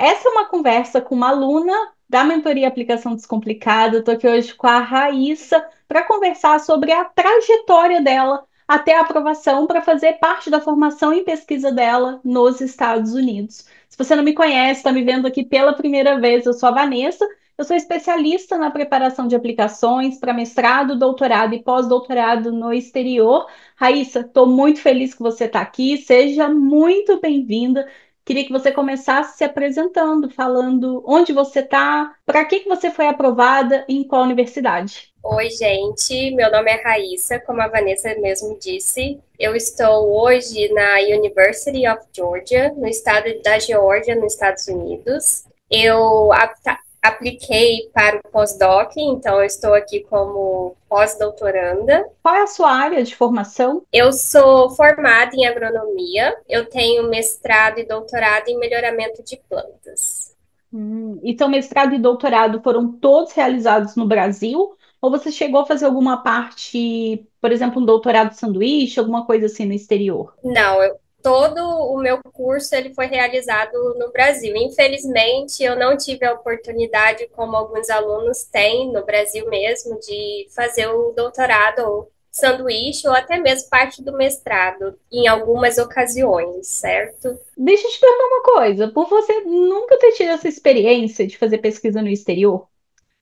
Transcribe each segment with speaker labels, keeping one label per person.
Speaker 1: Essa é uma conversa com uma aluna da Mentoria Aplicação Descomplicada. Estou aqui hoje com a Raíssa para conversar sobre a trajetória dela até a aprovação para fazer parte da formação em pesquisa dela nos Estados Unidos. Se você não me conhece, está me vendo aqui pela primeira vez, eu sou a Vanessa. Eu sou especialista na preparação de aplicações para mestrado, doutorado e pós-doutorado no exterior. Raíssa, estou muito feliz que você está aqui. Seja muito bem-vinda. Queria que você começasse se apresentando, falando onde você está, para que você foi aprovada e em qual universidade.
Speaker 2: Oi, gente. Meu nome é Raíssa, como a Vanessa mesmo disse. Eu estou hoje na University of Georgia, no estado da Geórgia, nos Estados Unidos. Eu apliquei para o pós-doc, então eu estou aqui como pós-doutoranda.
Speaker 1: Qual é a sua área de formação?
Speaker 2: Eu sou formada em agronomia, eu tenho mestrado e doutorado em melhoramento de plantas.
Speaker 1: Então, mestrado e doutorado foram todos realizados no Brasil? Ou você chegou a fazer alguma parte, por exemplo, um doutorado de sanduíche, alguma coisa assim no exterior?
Speaker 2: Não, todo o meu curso ele foi realizado no Brasil. Infelizmente, eu não tive a oportunidade, como alguns alunos têm no Brasil mesmo, de fazer o doutorado ou sanduíche ou até mesmo parte do mestrado em algumas ocasiões, certo?
Speaker 1: Deixa eu te perguntar uma coisa, por você nunca ter tido essa experiência de fazer pesquisa no exterior,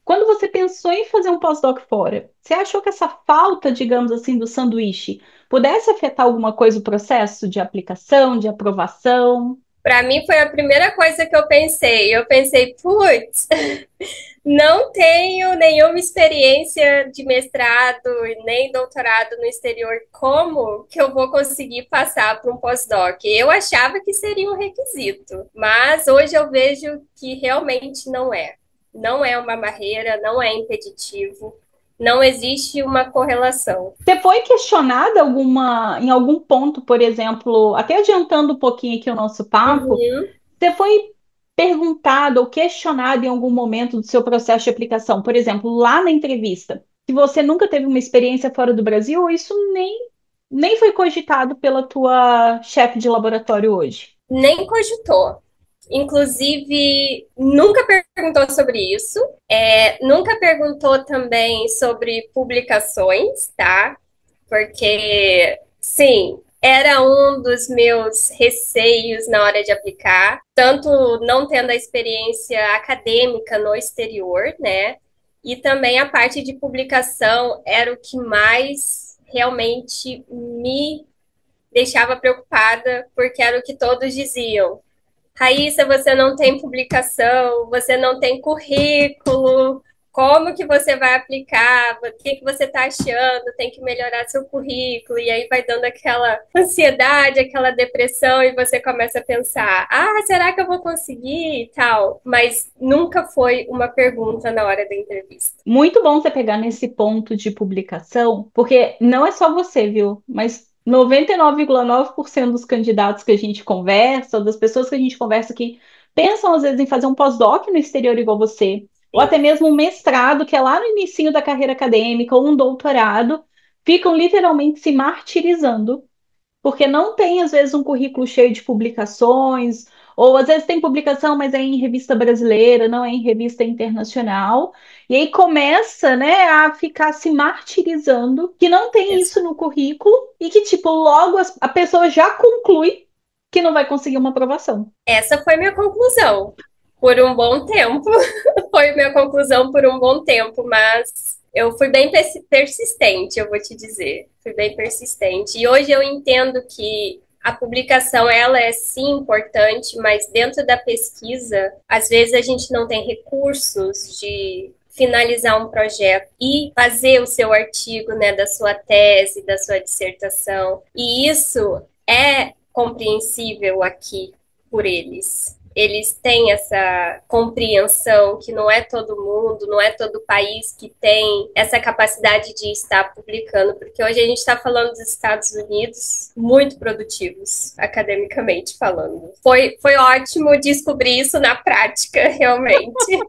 Speaker 1: quando você pensou em fazer um pós-doc fora, você achou que essa falta, digamos assim, do sanduíche pudesse afetar alguma coisa o processo de aplicação, de aprovação?
Speaker 2: Para mim foi a primeira coisa que eu pensei. Eu pensei, putz, não tenho nenhuma experiência de mestrado e nem doutorado no exterior. Como que eu vou conseguir passar para um pós-doc? Eu achava que seria um requisito, mas hoje eu vejo que realmente não é. Não é uma barreira, não é impeditivo, não existe uma correlação.
Speaker 1: Você foi questionada em algum ponto, por exemplo, até adiantando um pouquinho aqui o nosso papo,
Speaker 2: Uhum.
Speaker 1: você foi perguntado ou questionado em algum momento do seu processo de aplicação, por exemplo, lá na entrevista, se você nunca teve uma experiência fora do Brasil, ou isso nem foi cogitado pela tua chefe de laboratório hoje?
Speaker 2: Nem cogitou. Inclusive, nunca perguntou sobre isso. Nunca perguntou também sobre publicações, tá? Porque, sim, era um dos meus receios na hora de aplicar, tanto não tendo a experiência acadêmica no exterior, né? E também a parte de publicação era o que mais realmente me deixava preocupada, porque era o que todos diziam. Raíssa, você não tem publicação, você não tem currículo, como que você vai aplicar? O que, que você está achando? Tem que melhorar seu currículo, e aí vai dando aquela ansiedade, aquela depressão, e você começa a pensar: ah, será que eu vou conseguir e tal? Mas nunca foi uma pergunta na hora da entrevista.
Speaker 1: Muito bom você pegar nesse ponto de publicação, porque não é só você, viu? Mas 99,9% dos candidatos que a gente conversa, ou das pessoas que a gente conversa que pensam às vezes em fazer um pós-doc no exterior igual você, ou
Speaker 2: Sim.
Speaker 1: até mesmo um mestrado, que é lá no início da carreira acadêmica, ou um doutorado, ficam literalmente se martirizando porque não tem, às vezes, um currículo cheio de publicações, ou às vezes tem publicação, mas é em revista brasileira, não é em revista internacional. E aí começa, né, a ficar se martirizando que não tem isso no currículo e que, tipo, logo a pessoa já conclui que não vai conseguir uma aprovação.
Speaker 2: Essa foi minha conclusão por um bom tempo. Foi minha conclusão por um bom tempo, mas eu fui bem persistente, eu vou te dizer. Fui bem persistente. E hoje eu entendo que a publicação ela é sim importante, mas dentro da pesquisa, às vezes a gente não tem recursos de finalizar um projeto e fazer o seu artigo, né, da sua tese, da sua dissertação. E isso é compreensível aqui por eles. Eles têm essa compreensão que não é todo mundo, não é todo país que tem essa capacidade de estar publicando, porque hoje a gente está falando dos Estados Unidos muito produtivos, academicamente falando. Foi ótimo descobrir isso na prática, realmente.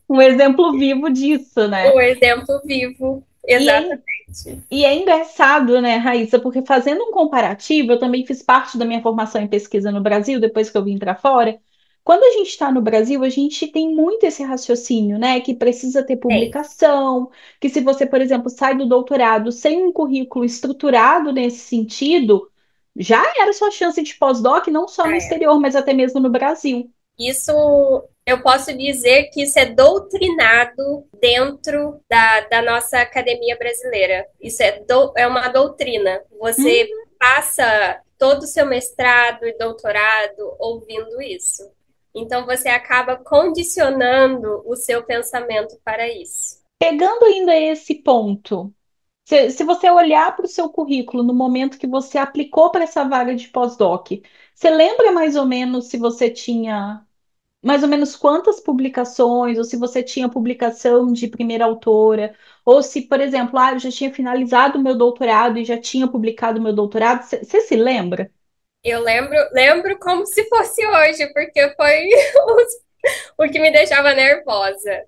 Speaker 1: Um exemplo vivo disso, né?
Speaker 2: Um exemplo vivo,
Speaker 1: E é,
Speaker 2: exatamente.
Speaker 1: e é engraçado, né, Raíssa, porque fazendo um comparativo, eu também fiz parte da minha formação em pesquisa no Brasil, depois que eu vim para fora. Quando a gente está no Brasil, a gente tem muito esse raciocínio, né? Que precisa ter
Speaker 2: Tem.
Speaker 1: publicação, que se você, por exemplo, sai do doutorado sem um currículo estruturado nesse sentido, já era sua chance de pós-doc, não só no
Speaker 2: Ah, é.
Speaker 1: exterior, mas até mesmo no Brasil.
Speaker 2: Isso, eu posso dizer que isso é doutrinado dentro da nossa academia brasileira. Isso é uma doutrina.
Speaker 1: Hum,
Speaker 2: Você passa todo o seu mestrado e doutorado ouvindo isso. Então, você acaba condicionando o seu pensamento para isso.
Speaker 1: Pegando ainda esse ponto, se você olhar para o seu currículo no momento que você aplicou para essa vaga de pós-doc, você lembra mais ou menos se você tinha mais ou menos quantas publicações, ou se você tinha publicação de primeira autora, ou se, por exemplo, eu já tinha finalizado o meu doutorado e já tinha publicado o meu doutorado, você se lembra?
Speaker 2: Eu lembro como se fosse hoje, porque foi o que me deixava nervosa.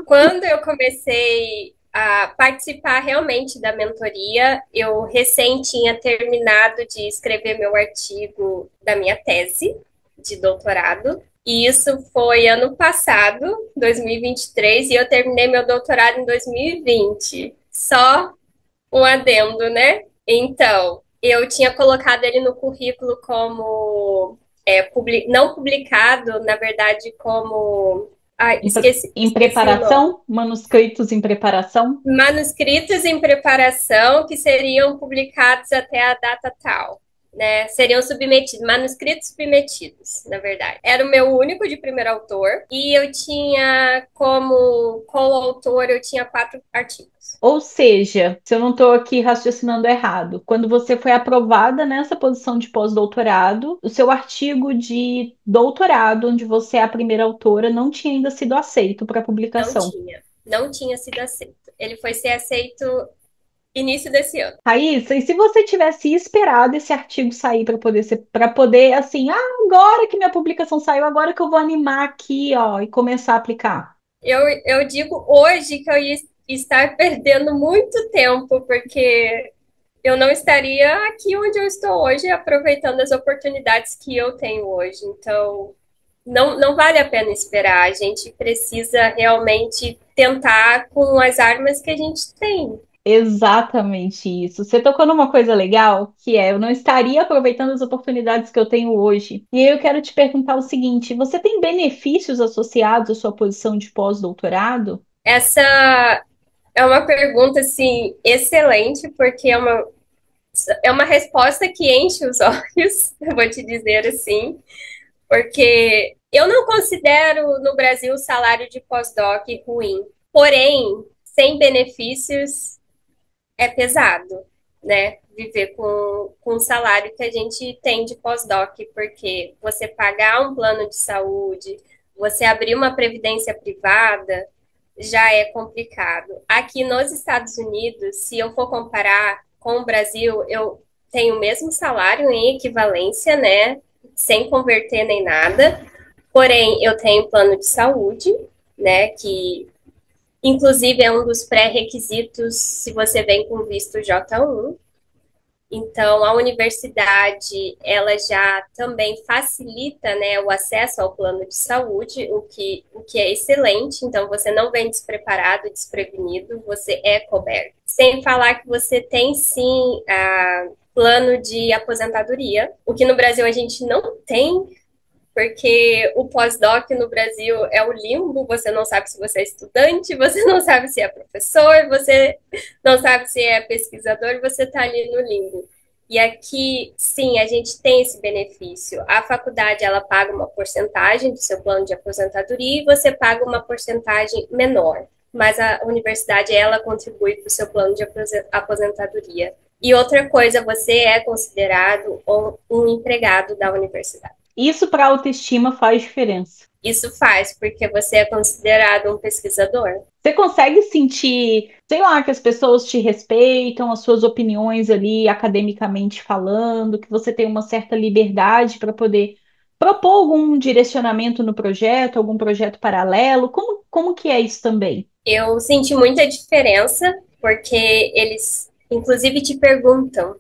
Speaker 2: Quando eu comecei a participar realmente da mentoria, eu recém tinha terminado de escrever meu artigo da minha tese de doutorado. E isso foi ano passado, 2023, e eu terminei meu doutorado em 2020. Só um adendo, né? Então, eu tinha colocado ele no currículo como não publicado, na verdade, como. Ai,
Speaker 1: Em
Speaker 2: esqueci o nome.
Speaker 1: preparação, manuscritos em preparação?
Speaker 2: Manuscritos em preparação que seriam publicados até a data tal. Né, seriam submetidos, manuscritos submetidos, na verdade. Era o meu único de primeiro autor, e eu tinha como coautor, eu tinha 4 artigos.
Speaker 1: Ou seja, se eu não estou aqui raciocinando errado, quando você foi aprovada nessa posição de pós-doutorado, o seu artigo de doutorado, onde você é a primeira autora, não tinha ainda sido aceito para publicação.
Speaker 2: Não tinha sido aceito. Ele foi ser aceito início desse ano.
Speaker 1: Raíssa, e se você tivesse esperado esse artigo sair para poder assim, agora que minha publicação saiu, agora que eu vou animar aqui, ó, e começar a aplicar?
Speaker 2: Eu digo hoje que eu ia estar perdendo muito tempo, porque eu não estaria aqui onde eu estou hoje, aproveitando as oportunidades que eu tenho hoje. Então, não vale a pena esperar. A gente precisa realmente tentar com as armas que a gente tem.
Speaker 1: Exatamente isso. Você tocou numa coisa legal, que é eu não estaria aproveitando as oportunidades que eu tenho hoje. E aí eu quero te perguntar o seguinte: você tem benefícios associados à sua posição de pós-doutorado?
Speaker 2: Essa é uma pergunta assim excelente, porque é uma resposta que enche os olhos, eu vou te dizer assim, porque eu não considero no Brasil o salário de pós-doc ruim. Porém, sem benefícios é pesado, né? Viver com o salário que a gente tem de pós-doc, porque você pagar um plano de saúde, você abrir uma previdência privada, já é complicado. Aqui nos Estados Unidos, se eu for comparar com o Brasil, eu tenho o mesmo salário em equivalência, né? Sem converter nem nada. Porém, eu tenho plano de saúde, né? Que inclusive é um dos pré-requisitos se você vem com visto J1. Então, a universidade, ela já também facilita, né, o acesso ao plano de saúde, o que é excelente. Então, você não vem despreparado, desprevenido, você é coberto. Sem falar que você tem, sim, plano de aposentadoria, o que no Brasil a gente não tem, porque o pós-doc no Brasil é o limbo, você não sabe se você é estudante, você não sabe se é professor, você não sabe se é pesquisador, você está ali no limbo. E aqui, sim, a gente tem esse benefício. A faculdade, ela paga uma porcentagem do seu plano de aposentadoria e você paga uma porcentagem menor. Mas a universidade, ela contribui para o seu plano de aposentadoria. E outra coisa, você é considerado um empregado da universidade.
Speaker 1: Isso para a autoestima faz diferença.
Speaker 2: Isso faz, porque você é considerado um pesquisador.
Speaker 1: Você consegue sentir, sei lá, que as pessoas te respeitam, as suas opiniões ali academicamente falando, que você tem uma certa liberdade para poder propor algum direcionamento no projeto, algum projeto paralelo? Como que é isso também?
Speaker 2: Eu senti muita diferença, porque eles, inclusive, te perguntam.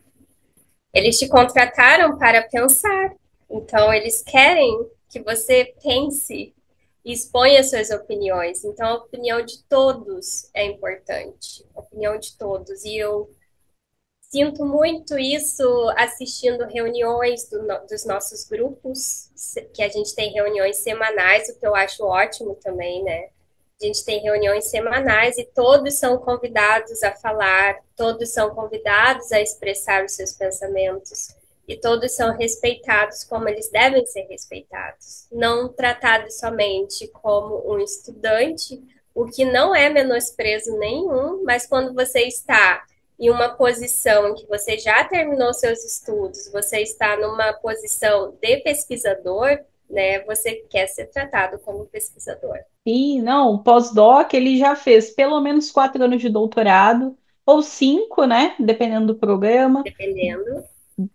Speaker 2: Eles te contrataram para pensar. Então, eles querem que você pense e exponha suas opiniões. Então, a opinião de todos é importante, a opinião de todos. E eu sinto muito isso assistindo reuniões dos nossos grupos, que a gente tem reuniões semanais, o que eu acho ótimo também, né? A gente tem reuniões semanais e todos são convidados a falar, todos são convidados a expressar os seus pensamentos e todos são respeitados como eles devem ser respeitados, não tratados somente como um estudante, o que não é menosprezo nenhum, mas quando você está em uma posição em que você já terminou seus estudos, você está numa posição de pesquisador, né? Você quer ser tratado como pesquisador.
Speaker 1: E não, o pós-doc ele já fez pelo menos 4 anos de doutorado, ou 5, né? Dependendo do programa.
Speaker 2: Dependendo.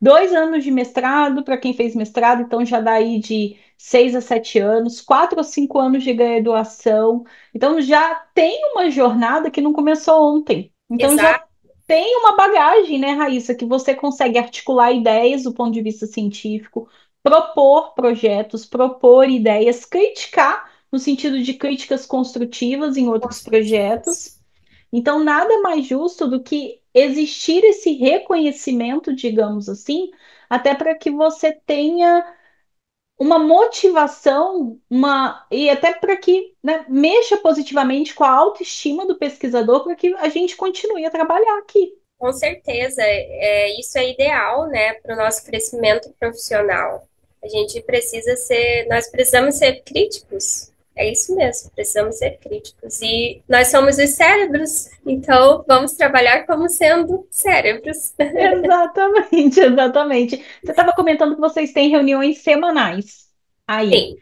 Speaker 1: 2 anos de mestrado para quem fez mestrado, então já dá aí de 6 a 7 anos, 4 ou 5 anos de graduação. Então já tem uma jornada que não começou ontem. Então já
Speaker 2: Exato,
Speaker 1: tem uma bagagem, né, Raíssa, que você consegue articular ideias do ponto de vista científico, propor projetos, propor ideias, criticar no sentido de críticas construtivas em outros
Speaker 2: construtivas.
Speaker 1: projetos. Então, nada mais justo do que existir esse reconhecimento, digamos assim, até para que você tenha uma motivação, e até para que, né, mexa positivamente com a autoestima do pesquisador, para que a gente continue a trabalhar aqui.
Speaker 2: Com certeza, isso é ideal, né, para o nosso crescimento profissional. A gente precisa ser, nós precisamos ser críticos. É isso mesmo, precisamos ser críticos. E nós somos os cérebros, então vamos trabalhar como sendo cérebros.
Speaker 1: Exatamente, exatamente. Você estava comentando que vocês têm reuniões semanais aí.
Speaker 2: Sim.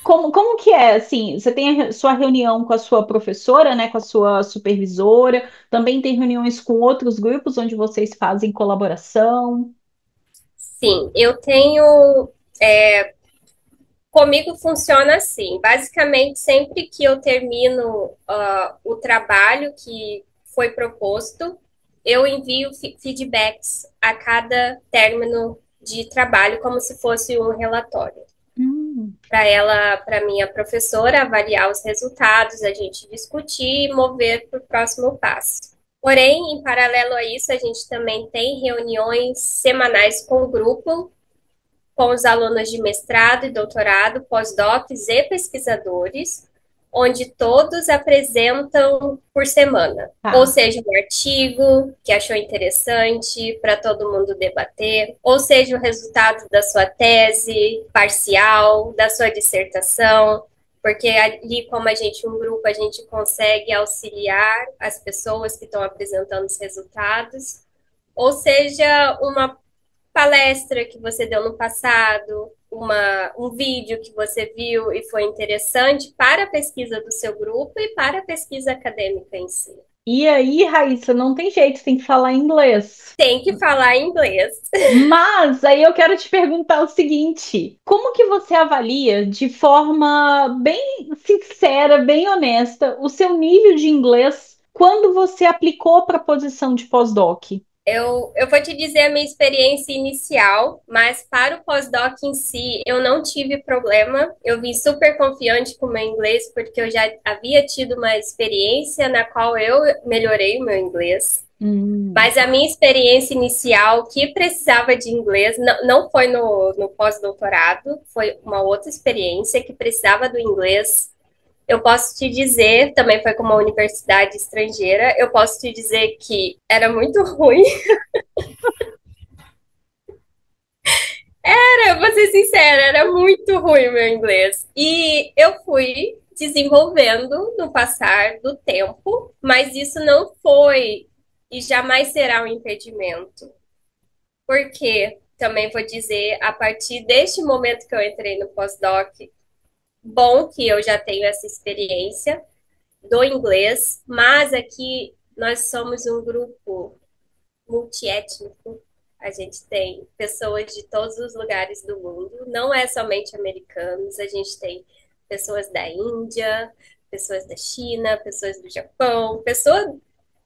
Speaker 1: Como que é, assim, você tem a sua reunião com a sua professora, né, com a sua supervisora, também tem reuniões com outros grupos onde vocês fazem colaboração?
Speaker 2: Sim, eu tenho. Comigo funciona assim. Basicamente, sempre que eu termino o trabalho que foi proposto, eu envio feedbacks a cada término de trabalho, como se fosse um relatório. Para ela, para minha professora, avaliar os resultados, a gente discutir e mover para o próximo passo. Porém, em paralelo a isso, a gente também tem reuniões semanais com o grupo, com os alunos de mestrado e doutorado, pós-docs e pesquisadores, onde todos apresentam por semana. Ou
Speaker 1: Tá.
Speaker 2: seja, um artigo que achou interessante para todo mundo debater, ou seja, o resultado da sua tese parcial, da sua dissertação, porque ali, como a gente, um grupo, a gente consegue auxiliar as pessoas que estão apresentando os resultados, ou seja, uma palestra que você deu no passado, um vídeo que você viu e foi interessante para a pesquisa do seu grupo e para a pesquisa acadêmica em si.
Speaker 1: E aí, Raíssa, não tem jeito, tem que falar inglês.
Speaker 2: Tem que falar inglês.
Speaker 1: Mas aí eu quero te perguntar o seguinte: como que você avalia de forma bem sincera, bem honesta, o seu nível de inglês quando você aplicou para a posição de pós-doc?
Speaker 2: Eu vou te dizer a minha experiência inicial, mas para o pós-doc em si, eu não tive problema. Eu vim super confiante com o meu inglês, porque eu já havia tido uma experiência na qual eu melhorei o meu inglês. Mas a minha experiência inicial, que precisava de inglês, não foi no pós-doutorado, foi uma outra experiência que precisava do inglês. Eu posso te dizer, também foi com uma universidade estrangeira, eu posso te dizer que era muito ruim. Era, vou ser sincera, era muito ruim o meu inglês. E eu fui desenvolvendo no passar do tempo, mas isso não foi e jamais será um impedimento. Porque, também vou dizer, a partir deste momento que eu entrei no pós-doc, bom que eu já tenho essa experiência do inglês, mas aqui nós somos um grupo multiétnico. A gente tem pessoas de todos os lugares do mundo, não é somente americanos, a gente tem pessoas da Índia, pessoas da China, pessoas do Japão, pessoas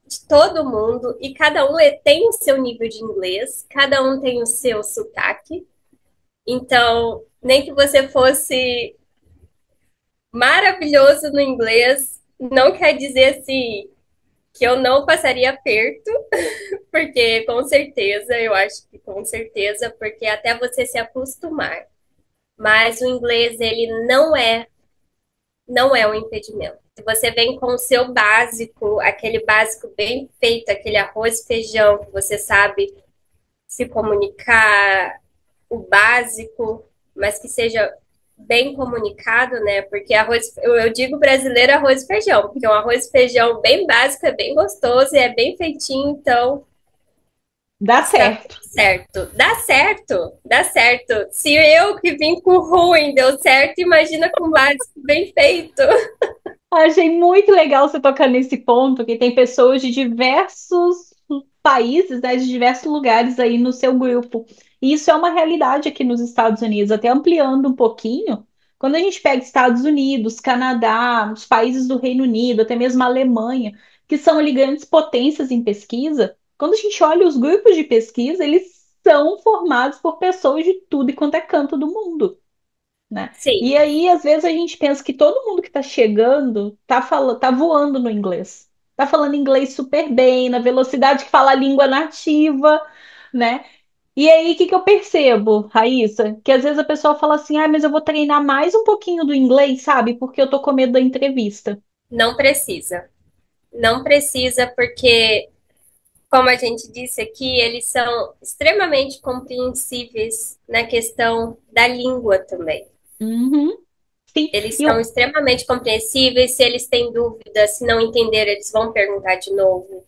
Speaker 2: de todo mundo, e cada um tem o seu nível de inglês, cada um tem o seu sotaque. Então, Nem que você fosse maravilhoso no inglês, não quer dizer assim que eu não passaria aperto, porque com certeza, eu acho que com certeza, porque até você se acostumar. Mas o inglês, ele não é um impedimento. Se você vem com o seu básico, aquele básico bem feito, aquele arroz e feijão, que você sabe se comunicar, o básico, mas que seja bem comunicado, né? Porque arroz, eu digo brasileiro arroz e feijão, porque um arroz e feijão bem básico é bem gostoso e é bem feitinho, então
Speaker 1: Dá
Speaker 2: está tudo
Speaker 1: certo.
Speaker 2: certo. Dá certo, dá certo. Se eu que vim com ruim deu certo, imagina com básico bem feito.
Speaker 1: Achei muito legal você tocar nesse ponto, que tem pessoas de diversos países, né, de diversos lugares aí no seu grupo. E isso é uma realidade aqui nos Estados Unidos, até ampliando um pouquinho. Quando a gente pega Estados Unidos, Canadá, os países do Reino Unido, até mesmo a Alemanha, que são ali grandes potências em pesquisa, quando a gente olha os grupos de pesquisa, eles são formados por pessoas de tudo e quanto é canto do mundo, né?
Speaker 2: Sim,
Speaker 1: E aí, às vezes, a gente pensa que todo mundo que está chegando tá voando no inglês. Tá falando inglês super bem, na velocidade que fala a língua nativa, né? E aí, o que que eu percebo, Raíssa? Que às vezes a pessoa fala assim, ah, mas eu vou treinar mais um pouquinho do inglês, sabe? Porque eu tô com medo da entrevista.
Speaker 2: não precisa. Não precisa, porque, como a gente disse aqui, eles são extremamente compreensíveis na questão da língua também.
Speaker 1: Uhum, sim.
Speaker 2: Eles
Speaker 1: E
Speaker 2: são
Speaker 1: eu,
Speaker 2: extremamente compreensíveis. Se eles têm dúvidas, se não entenderam, eles vão perguntar de novo.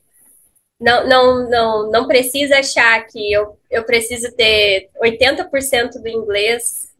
Speaker 2: Não precisa achar que eu preciso ter 80% do inglês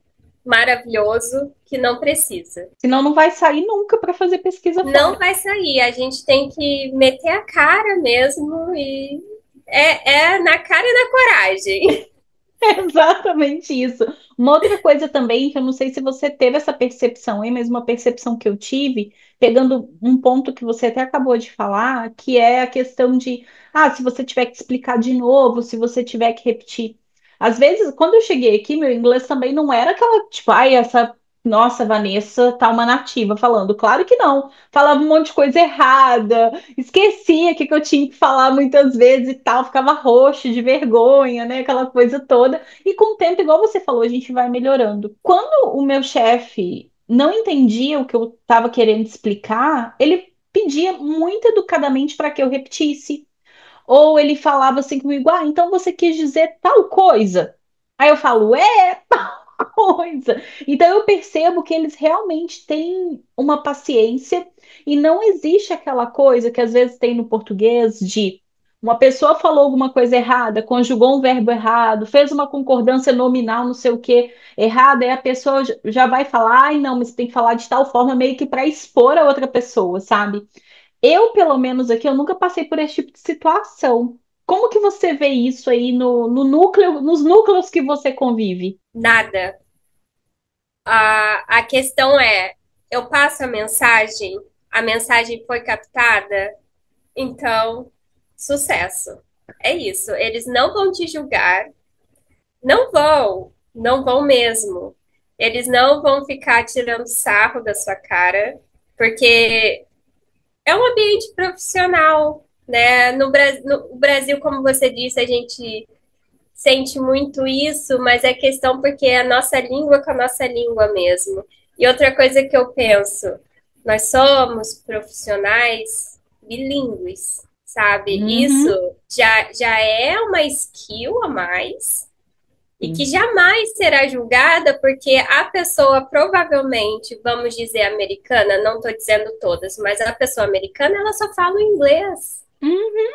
Speaker 2: maravilhoso, que não precisa.
Speaker 1: senão não vai sair nunca para fazer pesquisa
Speaker 2: Não
Speaker 1: fora.
Speaker 2: vai sair, a gente tem que meter a cara mesmo e é na cara e na coragem.
Speaker 1: Exatamente isso. Uma outra coisa também, que eu não sei se você teve essa percepção, hein, mas uma percepção que eu tive, pegando um ponto que você até acabou de falar, que é a questão de, ah, se você tiver que explicar de novo, se você tiver que repetir. Às vezes, quando eu cheguei aqui, meu inglês também não era aquela, tipo, ai, essa, nossa, Vanessa tá uma nativa falando. Claro que não. Falava um monte de coisa errada, esquecia que eu tinha que falar muitas vezes e tal, ficava roxo de vergonha, né? Aquela coisa toda. E com o tempo, igual você falou, a gente vai melhorando. Quando o meu chefe não entendia o que eu estava querendo explicar, ele pedia muito educadamente para que eu repetisse. Ou ele falava assim comigo: ah, então você quis dizer tal coisa. Aí eu falo: é, tal coisa. Então eu percebo que eles realmente têm uma paciência e não existe aquela coisa que às vezes tem no português de uma pessoa falou alguma coisa errada, conjugou um verbo errado, fez uma concordância nominal, não sei o que, errada, aí a pessoa já vai falar, ai não, mas você tem que falar de tal forma, meio que para expor a outra pessoa, sabe? Eu, pelo menos aqui, eu nunca passei por esse tipo de situação. Como que você vê isso aí no núcleo, nos núcleos que você convive?
Speaker 2: Nada. A questão é, eu passo a mensagem foi captada, então, sucesso. É isso. Eles não vão te julgar, não vão mesmo. Eles não vão ficar tirando sarro da sua cara, porque é um ambiente profissional, né? No Brasil, como você disse, a gente sente muito isso, mas é questão porque é a nossa língua com a nossa língua mesmo. E outra coisa que eu penso, nós somos profissionais bilíngues, sabe? Isso
Speaker 1: Uhum,
Speaker 2: já é uma skill a mais e que
Speaker 1: sim.
Speaker 2: jamais será julgada porque a pessoa provavelmente, vamos dizer americana, não estou dizendo todas, mas a pessoa americana ela só fala o inglês.
Speaker 1: Uhum,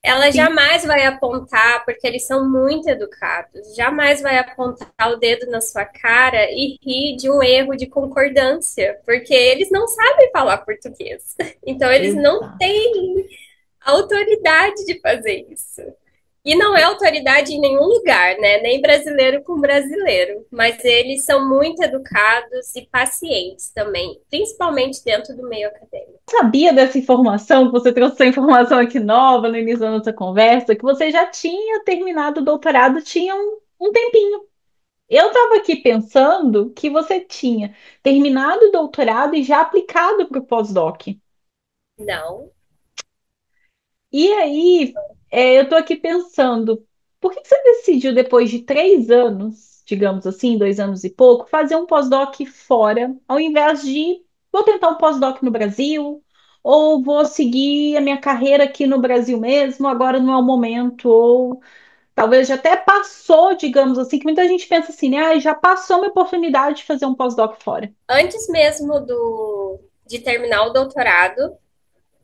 Speaker 2: Ela
Speaker 1: sim.
Speaker 2: jamais vai apontar, porque eles são muito educados, jamais vai apontar o dedo na sua cara e rir de um erro de concordância, porque eles não sabem falar português. Então, eles não
Speaker 1: Exato.
Speaker 2: têm autoridade de fazer isso. E não é autoridade em nenhum lugar, né? Nem brasileiro com brasileiro. Mas eles são muito educados e pacientes também, principalmente dentro do meio acadêmico.
Speaker 1: Sabia dessa informação, que você trouxe essa informação aqui nova no início da nossa conversa, que você já tinha terminado o doutorado, tinha um tempinho. Eu estava aqui pensando que você tinha terminado o doutorado e já aplicado para o pós-doc.
Speaker 2: Não.
Speaker 1: E aí, eu estou aqui pensando, por que que você decidiu, depois de 3 anos, digamos assim, 2 anos e pouco, fazer um pós-doc fora, ao invés de vou tentar um pós-doc no Brasil, ou vou seguir a minha carreira aqui no Brasil mesmo, agora não é o momento, ou talvez já até passou, digamos assim, que muita gente pensa assim, né? Ah, já passou a minha oportunidade de fazer um pós-doc fora.
Speaker 2: Antes mesmo de terminar o doutorado,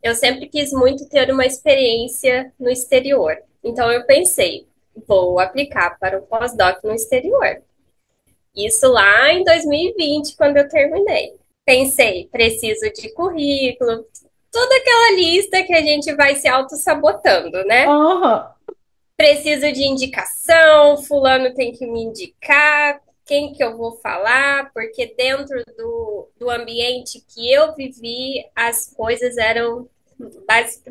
Speaker 2: eu sempre quis muito ter uma experiência no exterior. Então eu pensei, vou aplicar para o pós-doc no exterior. Isso lá em 2020, quando eu terminei. Pensei, preciso de currículo, toda aquela lista que a gente vai se auto-sabotando, né?
Speaker 1: Aham.
Speaker 2: Preciso de indicação, fulano tem que me indicar, quem que eu vou falar, porque dentro do ambiente que eu vivi, as coisas eram,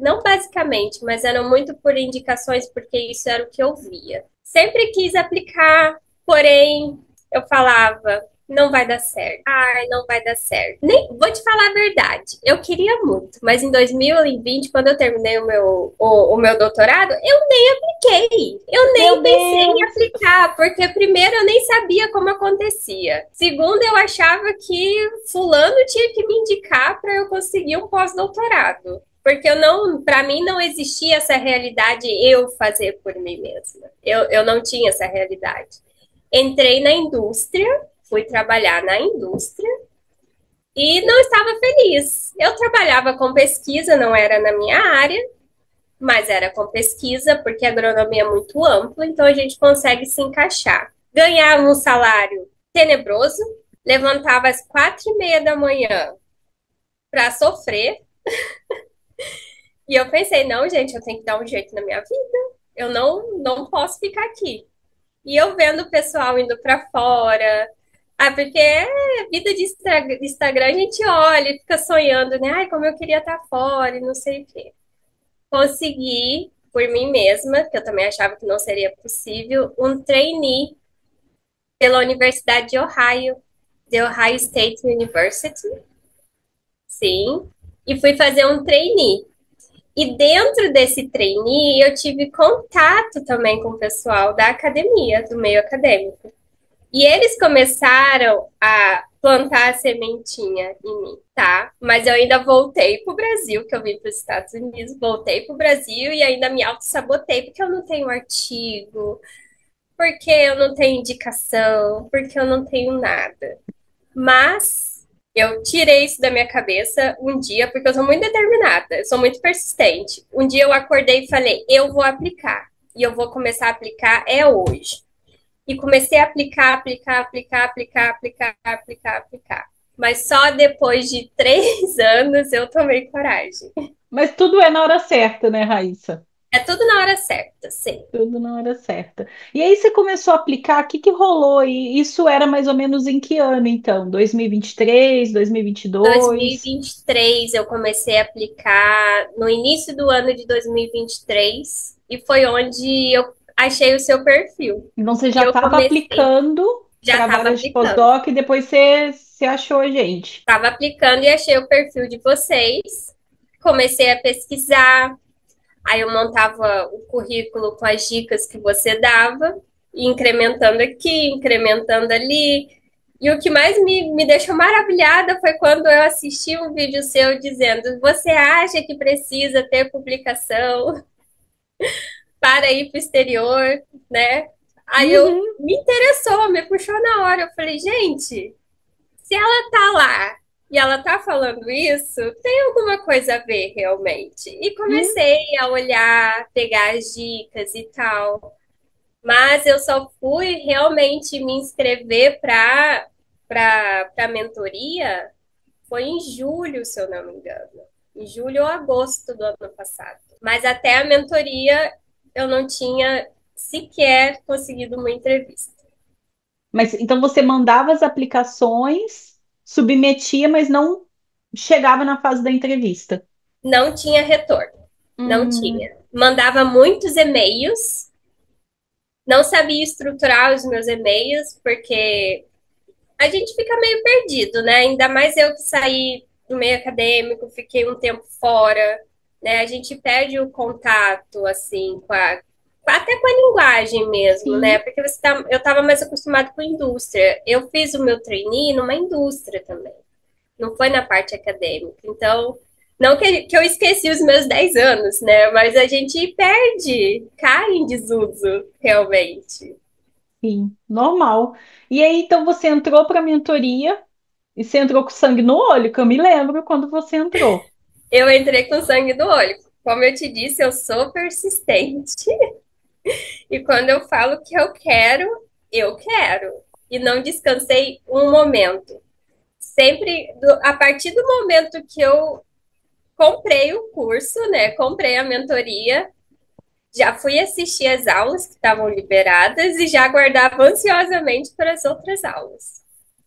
Speaker 2: não basicamente, mas eram muito por indicações, porque isso era o que eu via. Sempre quis aplicar, porém, eu falava, não vai dar certo. Ai, não vai dar certo. Nem, vou te falar a verdade. Eu queria muito, mas em 2020, quando eu terminei o meu doutorado, eu nem apliquei. Eu nem
Speaker 1: Meu
Speaker 2: pensei em
Speaker 1: Deus!
Speaker 2: aplicar, porque primeiro eu nem sabia como acontecia. Segundo, eu achava que fulano tinha que me indicar para eu conseguir um pós-doutorado. Porque eu não, para mim não existia essa realidade eu fazer por mim mesma. Eu não tinha essa realidade. Entrei na indústria, fui trabalhar na indústria e não estava feliz. Eu trabalhava com pesquisa, não era na minha área, mas era com pesquisa, porque a agronomia é muito ampla, então a gente consegue se encaixar. Ganhava um salário tenebroso, levantava às 4:30 da manhã para sofrer, e eu pensei, não, gente, eu tenho que dar um jeito na minha vida, eu não posso ficar aqui. E eu vendo o pessoal indo para fora. Ah, porque é vida de Instagram, a gente olha e fica sonhando, né? Ai, como eu queria estar fora e não sei o quê. Consegui, por mim mesma, que eu também achava que não seria possível, um trainee pela Universidade de Ohio, The Ohio State University. Sim. E fui fazer um trainee. E dentro desse trainee, eu tive contato também com o pessoal da academia, do meio acadêmico. E eles começaram a plantar a sementinha em mim, tá? Mas eu ainda voltei pro Brasil, que eu vim para os Estados Unidos, voltei pro Brasil e ainda me auto-sabotei, porque eu não tenho artigo, porque eu não tenho indicação, porque eu não tenho nada. Mas eu tirei isso da minha cabeça um dia, porque eu sou muito determinada, eu sou muito persistente. Um dia eu acordei e falei, eu vou aplicar. E eu vou começar a aplicar é hoje. E comecei a aplicar. Mas só depois de 3 anos eu tomei coragem.
Speaker 1: Mas tudo é na hora certa, né, Raíssa?
Speaker 2: É tudo na hora certa, sim.
Speaker 1: Tudo na hora certa. E aí você começou a aplicar, o que que rolou? E isso era mais ou menos em que ano, então? 2023, 2022?
Speaker 2: 2023 eu comecei a aplicar no início do ano de 2023 e foi onde eu achei o seu perfil.
Speaker 1: Então você
Speaker 2: E
Speaker 1: já
Speaker 2: eu
Speaker 1: estava
Speaker 2: comecei,
Speaker 1: aplicando
Speaker 2: já
Speaker 1: para
Speaker 2: estava
Speaker 1: vagas de
Speaker 2: aplicando.
Speaker 1: pós-doc e depois você achou a gente.
Speaker 2: Estava aplicando e achei o perfil de vocês. Comecei a pesquisar. Aí eu montava o currículo com as dicas que você dava, incrementando aqui, incrementando ali. E o que mais me deixou maravilhada foi quando eu assisti um vídeo seu dizendo: Você acha que precisa ter publicação para ir para o exterior, né? Aí eu
Speaker 1: Uhum,
Speaker 2: me interessou, me puxou na hora. Eu falei: Gente, se ela tá lá e ela tá falando isso, tem alguma coisa a ver realmente. E
Speaker 1: uhum.
Speaker 2: comecei a olhar, pegar as dicas e tal. Mas eu só fui realmente me inscrever para mentoria foi em julho, se eu não me engano. Em julho ou agosto do ano passado. Mas até a mentoria eu não tinha sequer conseguido uma entrevista.
Speaker 1: Mas então você mandava as aplicações, submetia, mas não chegava na fase da entrevista.
Speaker 2: Não tinha retorno. Não
Speaker 1: Hum,
Speaker 2: tinha. Mandava muitos e-mails, não sabia estruturar os meus e-mails, porque a gente fica meio perdido, né? Ainda mais eu que saí do meio acadêmico, fiquei um tempo fora, né? A gente perde o contato, assim, até com a linguagem mesmo, né?
Speaker 1: Sim,
Speaker 2: Porque eu estava mais acostumado com a indústria. Eu fiz o meu trainee numa indústria também, não foi na parte acadêmica. Então, não que eu esqueci os meus 10 anos, né? Mas a gente perde, cai em desuso, realmente.
Speaker 1: sim, normal. E aí, então, você entrou para a mentoria e você entrou com sangue no olho, que eu me lembro quando você entrou.
Speaker 2: Eu entrei com sangue no olho. Como eu te disse, eu sou persistente. E quando eu falo que eu quero, eu quero. E não descansei um momento. Sempre, a partir do momento que eu comprei o curso, né? Comprei a mentoria, já fui assistir as aulas que estavam liberadas e já aguardava ansiosamente para as outras aulas.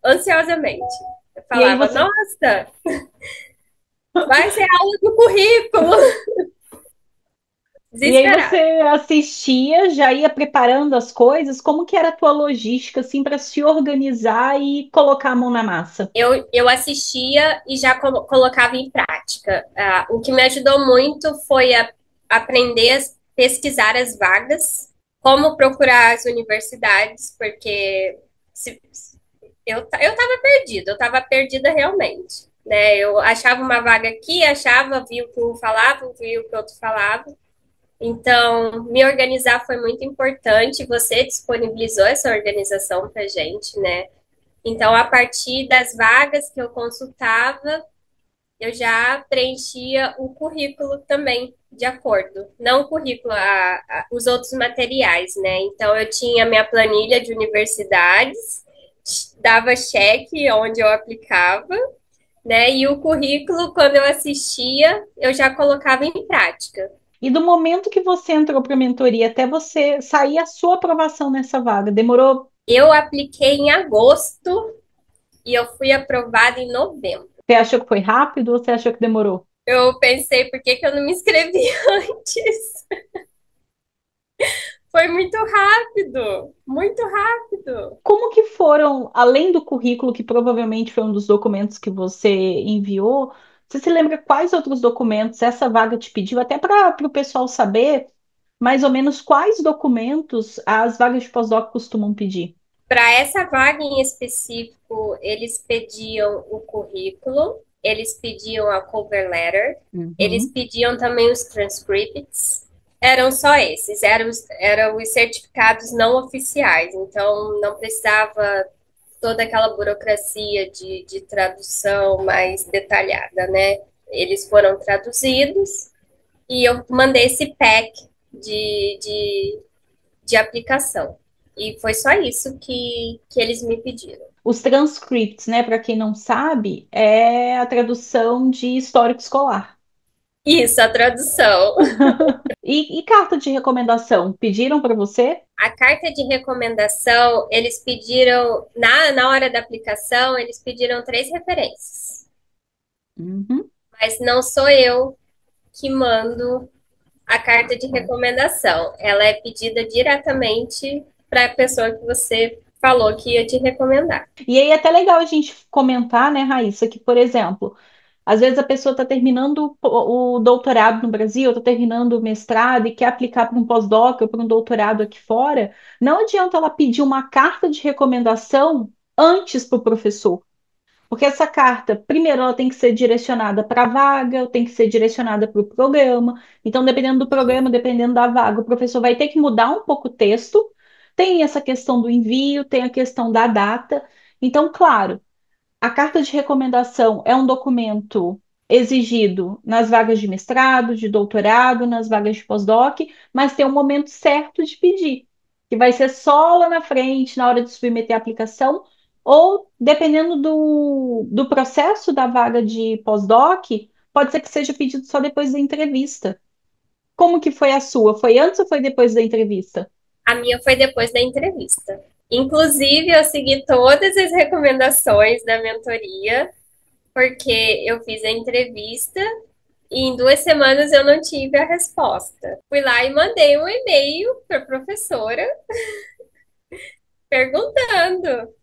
Speaker 2: Ansiosamente. Eu
Speaker 1: E aí
Speaker 2: falava,
Speaker 1: você
Speaker 2: nossa, vai ser aula do currículo.
Speaker 1: E aí você
Speaker 2: Desesperada.
Speaker 1: assistia, já ia preparando as coisas, como que era a tua logística assim para se organizar e colocar a mão na massa?
Speaker 2: Eu assistia e já colocava em prática. O que me ajudou muito foi aprender a pesquisar as vagas, como procurar as universidades, porque eu estava perdida, eu estava perdida realmente. Né? Eu achava uma vaga aqui, achava, via o que um falava, via o que o outro falava. Então, me organizar foi muito importante. Você disponibilizou essa organização para gente, né? Então, a partir das vagas que eu consultava, eu já preenchia o currículo também, de acordo. Não o currículo, os outros materiais, né? Então, eu tinha minha planilha de universidades, dava cheque onde eu aplicava, né? E o currículo, quando eu assistia, eu já colocava em prática.
Speaker 1: E do momento que você entrou para a mentoria até você sair a sua aprovação nessa vaga, demorou?
Speaker 2: Eu apliquei em agosto e eu fui aprovada em novembro.
Speaker 1: Você achou que foi rápido ou você achou que demorou?
Speaker 2: Eu pensei, por que que eu não me inscrevi antes? Foi muito rápido, muito rápido.
Speaker 1: Como que foram, além do currículo, que provavelmente foi um dos documentos que você enviou, você se lembra quais outros documentos essa vaga te pediu, até para o pessoal saber mais ou menos quais documentos as vagas de pós-doc costumam pedir?
Speaker 2: Para essa vaga em específico, eles pediam o currículo, eles pediam a cover letter, eles
Speaker 1: Uhum.
Speaker 2: pediam também os transcripts. Eram só esses, eram os certificados não oficiais, então não precisava toda aquela burocracia de tradução mais detalhada, né? Eles foram traduzidos e eu mandei esse pack de aplicação. E foi só isso que eles me pediram.
Speaker 1: Os transcripts, né, para quem não sabe, é a tradução de histórico escolar.
Speaker 2: Isso, a tradução.
Speaker 1: E carta de recomendação, pediram para você?
Speaker 2: A carta de recomendação, eles pediram, na hora da aplicação, eles pediram 3 referências.
Speaker 1: Uhum.
Speaker 2: Mas não sou eu que mando a carta de recomendação. Ela é pedida diretamente para a pessoa que você falou que ia te recomendar.
Speaker 1: E aí é até legal a gente comentar, né, Raíssa, que, por exemplo, às vezes a pessoa está terminando o doutorado no Brasil, está terminando o mestrado e quer aplicar para um pós-doc ou para um doutorado aqui fora. Não adianta ela pedir uma carta de recomendação antes para o professor. Porque essa carta, primeiro, ela tem que ser direcionada para a vaga, tem que ser direcionada para o programa. Então, dependendo do programa, dependendo da vaga, o professor vai ter que mudar um pouco o texto. Tem essa questão do envio, tem a questão da data. Então, claro, a carta de recomendação é um documento exigido nas vagas de mestrado, de doutorado, nas vagas de pós-doc, mas tem um momento certo de pedir, que vai ser só lá na frente, na hora de submeter a aplicação, ou dependendo do processo da vaga de pós-doc, pode ser que seja pedido só depois da entrevista. Como que foi a sua? Foi antes ou foi depois da entrevista?
Speaker 2: A minha foi depois da entrevista. Inclusive, eu segui todas as recomendações da mentoria, porque eu fiz a entrevista E em 2 semanas eu não tive a resposta. Fui lá e mandei um e-mail para a professora perguntando: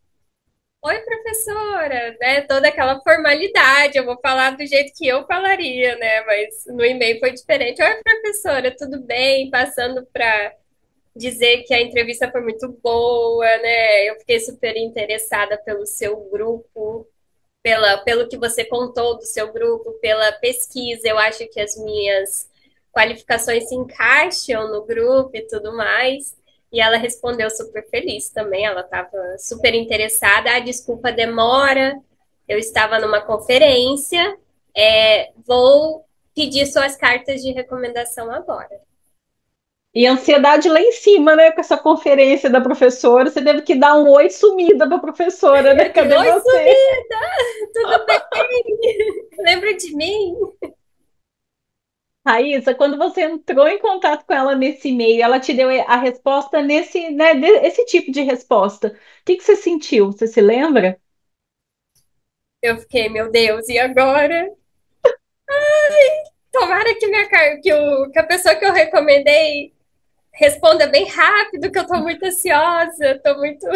Speaker 2: Oi, professora, né? Toda aquela formalidade, eu vou falar do jeito que eu falaria, né? Mas no e-mail foi diferente. Oi, professora, tudo bem? Passando para dizer que a entrevista foi muito boa, né? Eu fiquei super interessada pelo seu grupo, pelo que você contou do seu grupo, pela pesquisa. Eu acho que as minhas qualificações se encaixam no grupo e tudo mais. E ela respondeu super feliz também, ela estava super interessada. Ah, desculpa a demora, eu estava numa conferência, vou pedir suas cartas de recomendação agora.
Speaker 1: E a ansiedade lá em cima, né? Com essa conferência da professora, você teve que dar um oi sumida para a professora, né?
Speaker 2: Eu que,
Speaker 1: Cadê
Speaker 2: oi,
Speaker 1: você?
Speaker 2: sumida, tudo bem? Lembra de mim?
Speaker 1: Raíssa, quando você entrou em contato com ela nesse e-mail, ela te deu a resposta nesse, né, esse tipo de resposta. O que que você sentiu? Você se lembra?
Speaker 2: Eu fiquei, meu Deus, e agora? Tomara que, que a pessoa que eu recomendei responda bem rápido, que eu tô muito ansiosa, tô muito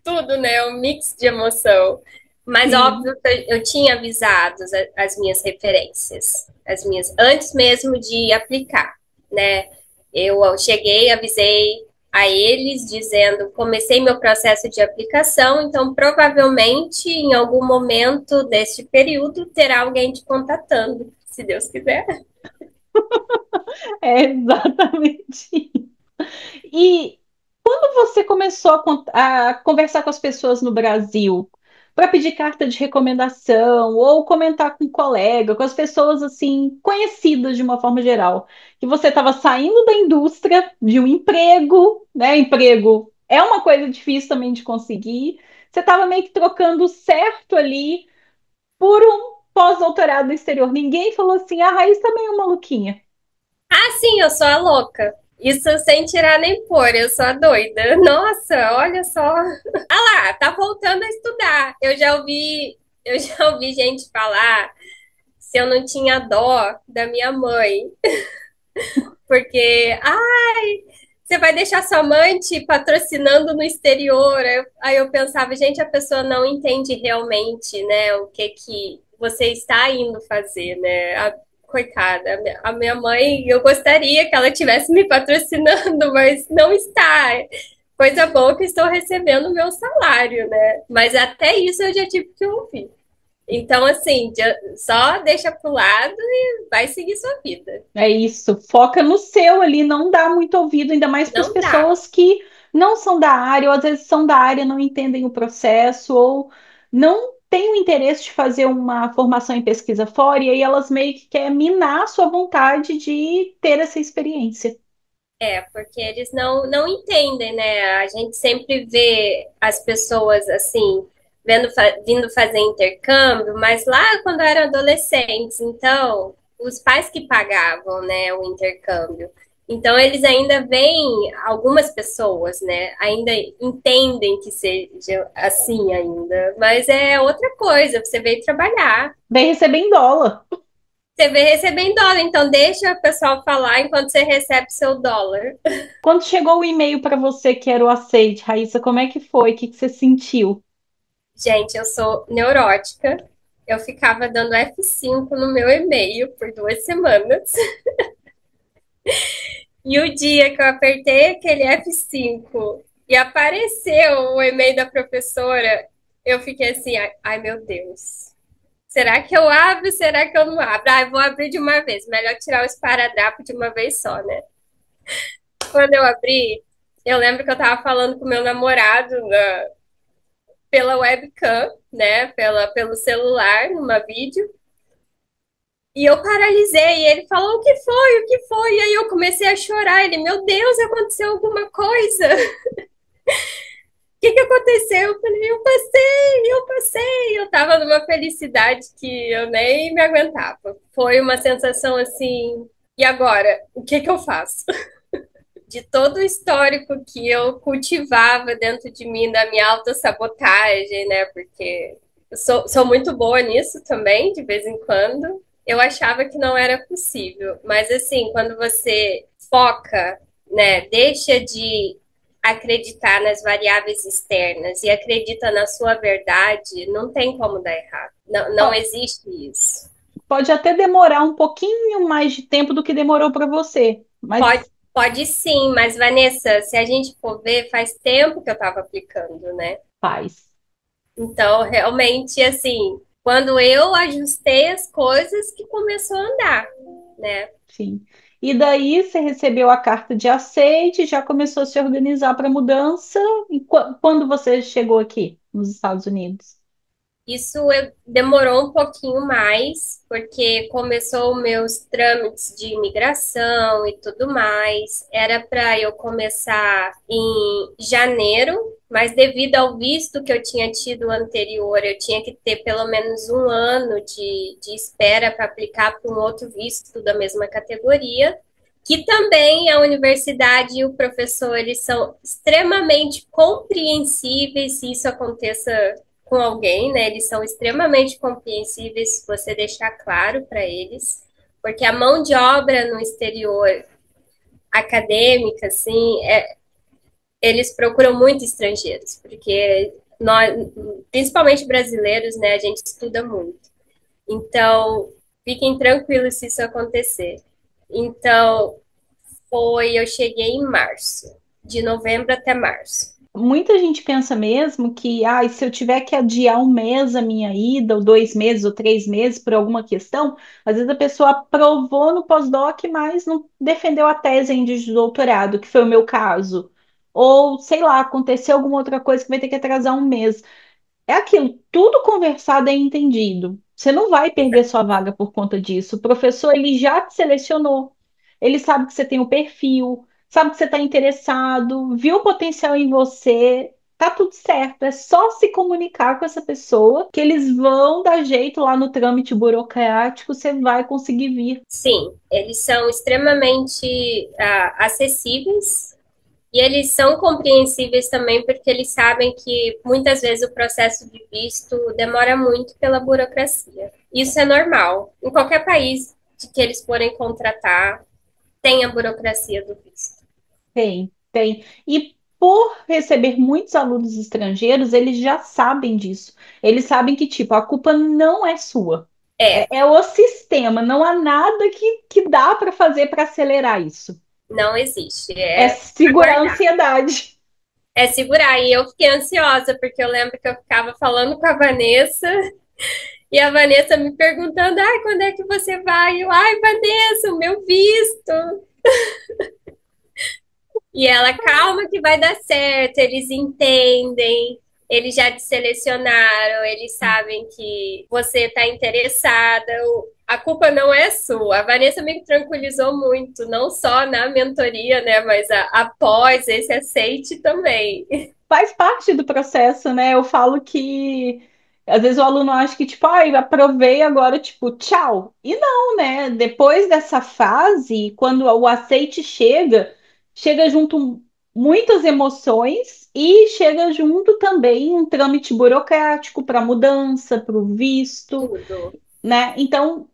Speaker 2: tudo, né? Um mix de emoção. Mas
Speaker 1: Sim.
Speaker 2: óbvio que eu tinha avisado as minhas referências, as minhas, antes mesmo de aplicar, né? Eu cheguei, avisei a eles dizendo, comecei meu processo de aplicação, então provavelmente em algum momento deste período terá alguém te contatando, se Deus quiser.
Speaker 1: É exatamente. E quando você começou a conversar com as pessoas no Brasil, para pedir carta de recomendação ou comentar com um colega, com as pessoas assim conhecidas de uma forma geral, que você estava saindo da indústria de um emprego, né? Emprego é uma coisa difícil também de conseguir. Você estava meio que trocando certo ali por um pós-doutorado no exterior. Ninguém falou assim, a Raiz também é maluquinha.
Speaker 2: Ah, sim, eu sou a louca. Isso sem tirar nem pôr, eu sou a doida. Nossa, olha só. Ah lá, tá voltando a estudar. Eu já ouvi gente falar se eu não tinha dó da minha mãe, porque você vai deixar sua mãe te patrocinando no exterior. Aí eu pensava, gente, a pessoa não entende realmente, né, o que que você está indo fazer, né? Coitada, a minha mãe, eu gostaria que ela tivesse me patrocinando, mas não está. Coisa boa que estou recebendo o meu salário, né? Mas até isso eu já tive que ouvir. Então, assim, só deixa pro lado e vai seguir sua vida.
Speaker 1: É isso, foca no seu ali, não dá muito ouvido, ainda mais para as
Speaker 2: Não dá.
Speaker 1: pessoas que não são da área, ou às vezes são da área, não entendem o processo, ou não têm o interesse de fazer uma formação em pesquisa fora, e aí elas meio que querem minar a sua vontade de ter essa experiência.
Speaker 2: Porque eles não entendem, né? A gente sempre vê as pessoas assim, vindo fazer intercâmbio, mas lá quando eram adolescentes, então, os pais que pagavam, né, o intercâmbio. Então, eles ainda veem, algumas pessoas, né, ainda entendem que seja assim ainda, mas é outra coisa, você veio trabalhar.
Speaker 1: Vem receber em dólar.
Speaker 2: Você veio receber em dólar, então deixa o pessoal falar enquanto você recebe seu dólar.
Speaker 1: Quando chegou o e-mail para você que era o aceite, Raíssa, como é que foi? O que que você sentiu?
Speaker 2: Gente, eu sou neurótica. Eu ficava dando F5 no meu e-mail por 2 semanas. E o dia que eu apertei aquele F5 e apareceu o e-mail da professora, eu fiquei assim, ai meu Deus. Será que eu abro? Será que eu não abro? Ah, eu vou abrir de uma vez. Melhor tirar o esparadrapo de uma vez só, né? Quando eu abri, eu lembro que eu tava falando com meu namorado pela webcam, né? Pelo celular, numa vídeo. E eu paralisei, e ele falou, o que foi? O que foi? E aí eu comecei a chorar. Ele, meu Deus, aconteceu alguma coisa? O que que aconteceu? Eu falei, eu passei. Eu tava numa felicidade que eu nem me aguentava. Foi uma sensação assim, e agora? O que que eu faço? De todo o histórico que eu cultivava dentro de mim, da minha autossabotagem, né? Porque eu sou muito boa nisso também, de vez em quando. eu achava que não era possível. Mas assim, quando você foca, né, deixa de acreditar nas variáveis externas e acredita na sua verdade, não tem como dar errado. Não, não
Speaker 1: Ó,
Speaker 2: existe isso.
Speaker 1: pode até demorar um pouquinho mais de tempo do que demorou para você,
Speaker 2: Pode,
Speaker 1: mas
Speaker 2: pode sim, mas Vanessa, se a gente for ver, faz tempo que eu estava aplicando, né?
Speaker 1: faz.
Speaker 2: Então, realmente, assim, quando eu ajustei as coisas que começou a andar, né?
Speaker 1: Sim. E daí você recebeu a carta de aceite, já começou a se organizar para a mudança. E quando você chegou aqui, nos Estados Unidos?
Speaker 2: Demorou um pouquinho mais, porque começou meus trâmites de imigração e tudo mais. Era para eu começar em janeiro, mas devido ao visto que eu tinha tido anterior, eu tinha que ter pelo menos um ano de espera para aplicar para um outro visto da mesma categoria. Que também a universidade e o professor eles são extremamente compreensíveis se isso aconteça com alguém, né? Eles são extremamente compreensíveis se você deixar claro para eles, porque a mão de obra no exterior acadêmica, assim, eles procuram muito estrangeiros, porque nós, principalmente brasileiros, né? A gente estuda muito. Então, fiquem tranquilos se isso acontecer. Então, eu cheguei em março, de novembro até março.
Speaker 1: Muita gente pensa mesmo que, se eu tiver que adiar um mês a minha ida, ou 2 meses, ou 3 meses, por alguma questão, às vezes a pessoa aprovou no pós-doc, mas não defendeu a tese ainda de doutorado, que foi o meu caso. Ou, sei lá, aconteceu alguma outra coisa que vai ter que atrasar um mês. É aquilo, tudo conversado é entendido. Você não vai perder sua vaga por conta disso. O professor, ele já te selecionou. Ele sabe que você tem o perfil, sabe que você está interessado, viu o potencial em você. Tá tudo certo. É só se comunicar com essa pessoa que eles vão dar jeito lá no trâmite burocrático, você vai conseguir vir.
Speaker 2: Sim, eles são extremamente acessíveis e eles são compreensíveis também porque eles sabem que muitas vezes o processo de visto demora muito pela burocracia. Isso é normal. Em qualquer país de que eles forem contratar, tem a burocracia do visto.
Speaker 1: Tem, tem. E por receber muitos alunos estrangeiros, eles já sabem disso. Eles sabem que, tipo, a culpa não é sua.
Speaker 2: É,
Speaker 1: É o sistema, não há nada que dá para fazer para acelerar isso.
Speaker 2: não existe.
Speaker 1: É
Speaker 2: É
Speaker 1: segurar a
Speaker 2: aguardar.
Speaker 1: ansiedade.
Speaker 2: É segurar. E eu fiquei ansiosa, porque eu lembro que eu ficava falando com a Vanessa e a Vanessa me perguntando: ai, quando é que você vai? Eu, ai, Vanessa, o meu visto. E ela, calma que vai dar certo, eles entendem, eles já te selecionaram, eles sabem que você está interessada. A culpa não é sua. A Vanessa me tranquilizou muito, não só na mentoria, né, mas após esse aceite também.
Speaker 1: Faz parte do processo, né? Eu falo que às vezes o aluno acha que, tipo, aprovei agora, tipo, tchau. E não, né? Depois dessa fase, quando o aceite chega, chega junto muitas emoções e chega junto também um trâmite burocrático para mudança, para o visto,
Speaker 2: Tudo.
Speaker 1: né? Então,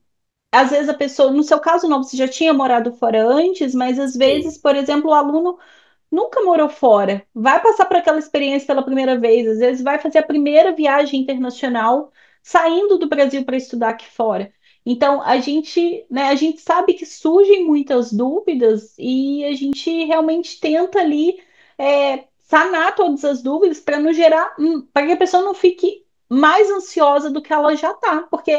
Speaker 1: às vezes a pessoa, no seu caso não, você já tinha morado fora antes, mas às
Speaker 2: Sim,
Speaker 1: vezes, por exemplo, o aluno nunca morou fora, vai passar por aquela experiência pela primeira vez, às vezes vai fazer a primeira viagem internacional saindo do Brasil para estudar aqui fora. Então, a gente sabe que surgem muitas dúvidas e a gente realmente tenta ali sanar todas as dúvidas para não gerar, para que a pessoa não fique mais ansiosa do que ela já está, porque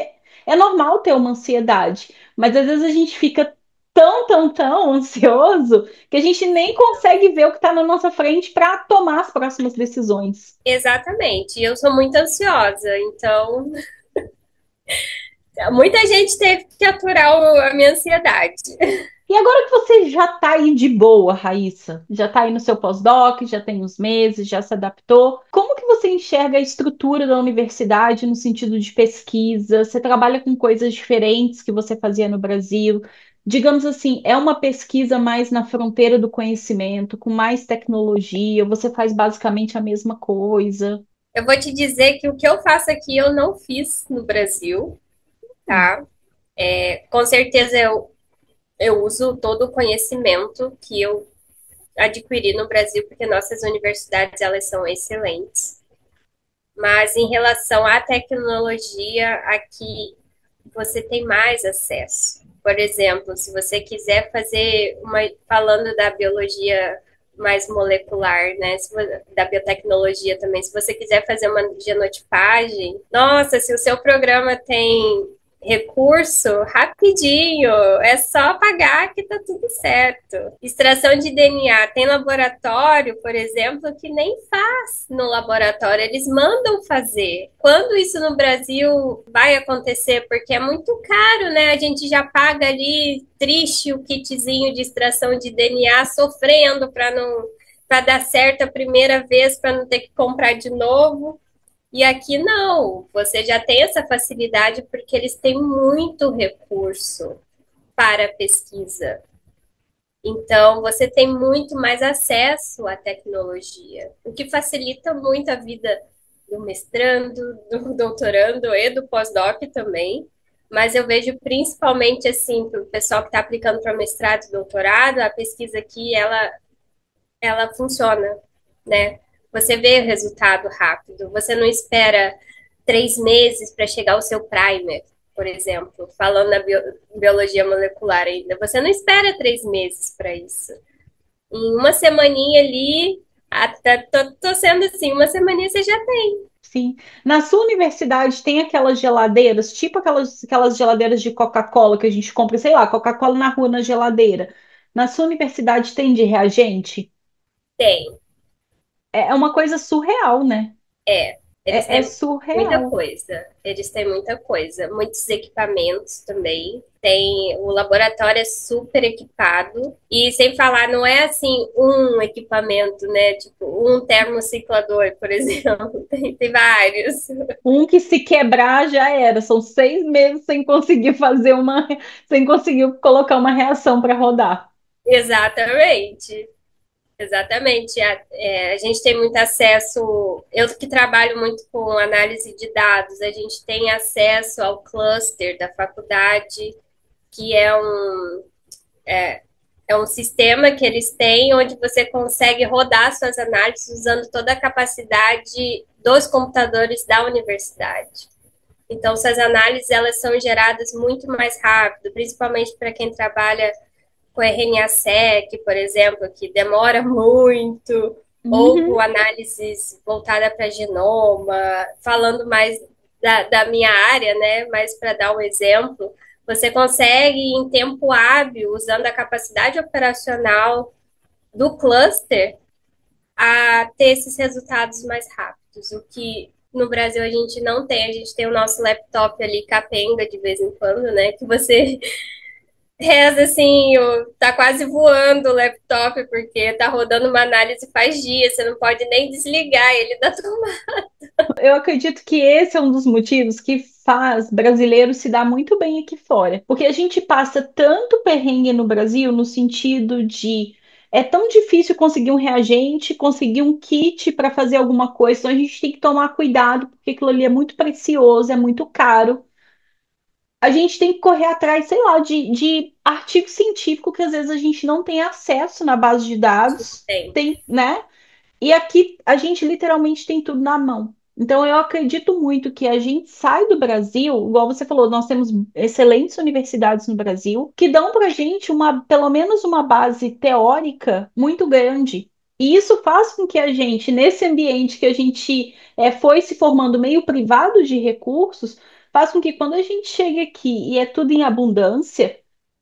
Speaker 1: é normal ter uma ansiedade, mas às vezes a gente fica tão ansioso que a gente nem consegue ver o que está na nossa frente para tomar as próximas decisões.
Speaker 2: exatamente. Eu sou muito ansiosa, então muita gente teve que aturar a minha ansiedade.
Speaker 1: E agora que você já está aí de boa, Raíssa, já está aí no seu pós-doc, já tem uns meses, já se adaptou, como que você enxerga a estrutura da universidade no sentido de pesquisa? Você trabalha com coisas diferentes que você fazia no Brasil? Digamos assim, é uma pesquisa mais na fronteira do conhecimento, com mais tecnologia, ou você faz basicamente a mesma coisa?
Speaker 2: Eu vou te dizer que o que eu faço aqui eu não fiz no Brasil,
Speaker 1: Hum,
Speaker 2: tá? Com certeza eu uso todo o conhecimento que eu adquiri no Brasil, porque nossas universidades elas são excelentes. Mas em relação à tecnologia, aqui você tem mais acesso. Por exemplo, se você quiser fazer falando da biologia mais molecular, né? Da biotecnologia também, se você quiser fazer uma genotipagem, nossa, se o seu programa tem recurso, rapidinho, é só pagar que tá tudo certo. Extração de DNA tem laboratório, por exemplo, que nem faz no laboratório, eles mandam fazer. Quando isso no Brasil vai acontecer? Porque é muito caro, né? A gente já paga ali triste o kitzinho de extração de DNA, sofrendo para dar certo a primeira vez, para não ter que comprar de novo. E aqui não, você já tem essa facilidade porque eles têm muito recurso para pesquisa. Então, você tem muito mais acesso à tecnologia, o que facilita muito a vida do mestrando, do doutorando e do pós-doc também. Mas eu vejo principalmente assim, para o pessoal que está aplicando para mestrado e doutorado, a pesquisa aqui, ela funciona, né? Você vê o resultado rápido, você não espera 3 meses para chegar ao seu primer, por exemplo, falando na biologia molecular ainda. Você não espera 3 meses para isso. Em uma semaninha ali, até, tô sendo assim, uma semaninha você já tem.
Speaker 1: Sim. Na sua universidade tem aquelas geladeiras, tipo aquelas geladeiras de Coca-Cola que a gente compra, sei lá, Coca-Cola na rua na geladeira. Na sua universidade tem de reagente?
Speaker 2: Tem.
Speaker 1: É uma coisa surreal, né?
Speaker 2: É, eles
Speaker 1: É
Speaker 2: têm muita
Speaker 1: surreal.
Speaker 2: coisa. Eles têm muita coisa. Muitos equipamentos também. Tem, o laboratório é super equipado. E sem falar, não é assim um equipamento, né? Tipo, um termociclador, por exemplo. Tem vários.
Speaker 1: Um que se quebrar já era. São 6 meses sem conseguir sem conseguir colocar uma reação para rodar.
Speaker 2: Exatamente. Exatamente. A gente tem muito acesso. Eu que trabalho muito com análise de dados, a gente tem acesso ao cluster da faculdade, que é um sistema que eles têm onde você consegue rodar suas análises usando toda a capacidade dos computadores da universidade. Então, suas análises elas são geradas muito mais rápido, principalmente para quem trabalha com RNA-seq, por exemplo, que demora muito, ou com
Speaker 1: Uhum.
Speaker 2: análises voltada para genoma, falando mais da minha área, né? Mas para dar um exemplo, você consegue, em tempo hábil, usando a capacidade operacional do cluster, a ter esses resultados mais rápidos, o que no Brasil a gente não tem. A gente tem o nosso laptop ali capenga de vez em quando, né? Que você reza assim, tá quase voando o laptop, porque tá rodando uma análise faz dias, você não pode nem desligar ele da tomada.
Speaker 1: Eu acredito que esse é um dos motivos que faz brasileiro se dar muito bem aqui fora. Porque a gente passa tanto perrengue no Brasil no sentido de é tão difícil conseguir um reagente, conseguir um kit para fazer alguma coisa, então a gente tem que tomar cuidado, porque aquilo ali é muito precioso, é muito caro. A gente tem que correr atrás, sei lá, de artigo científico que às vezes a gente não tem acesso na base de dados,
Speaker 2: Tem.
Speaker 1: tem, né? E aqui a gente literalmente tem tudo na mão. Então eu acredito muito que a gente sai do Brasil, igual você falou, nós temos excelentes universidades no Brasil que dão para a gente pelo menos uma base teórica muito grande. E isso faz com que a gente, nesse ambiente que a gente foi se formando meio privado de recursos, faz com que quando a gente chega aqui e é tudo em abundância,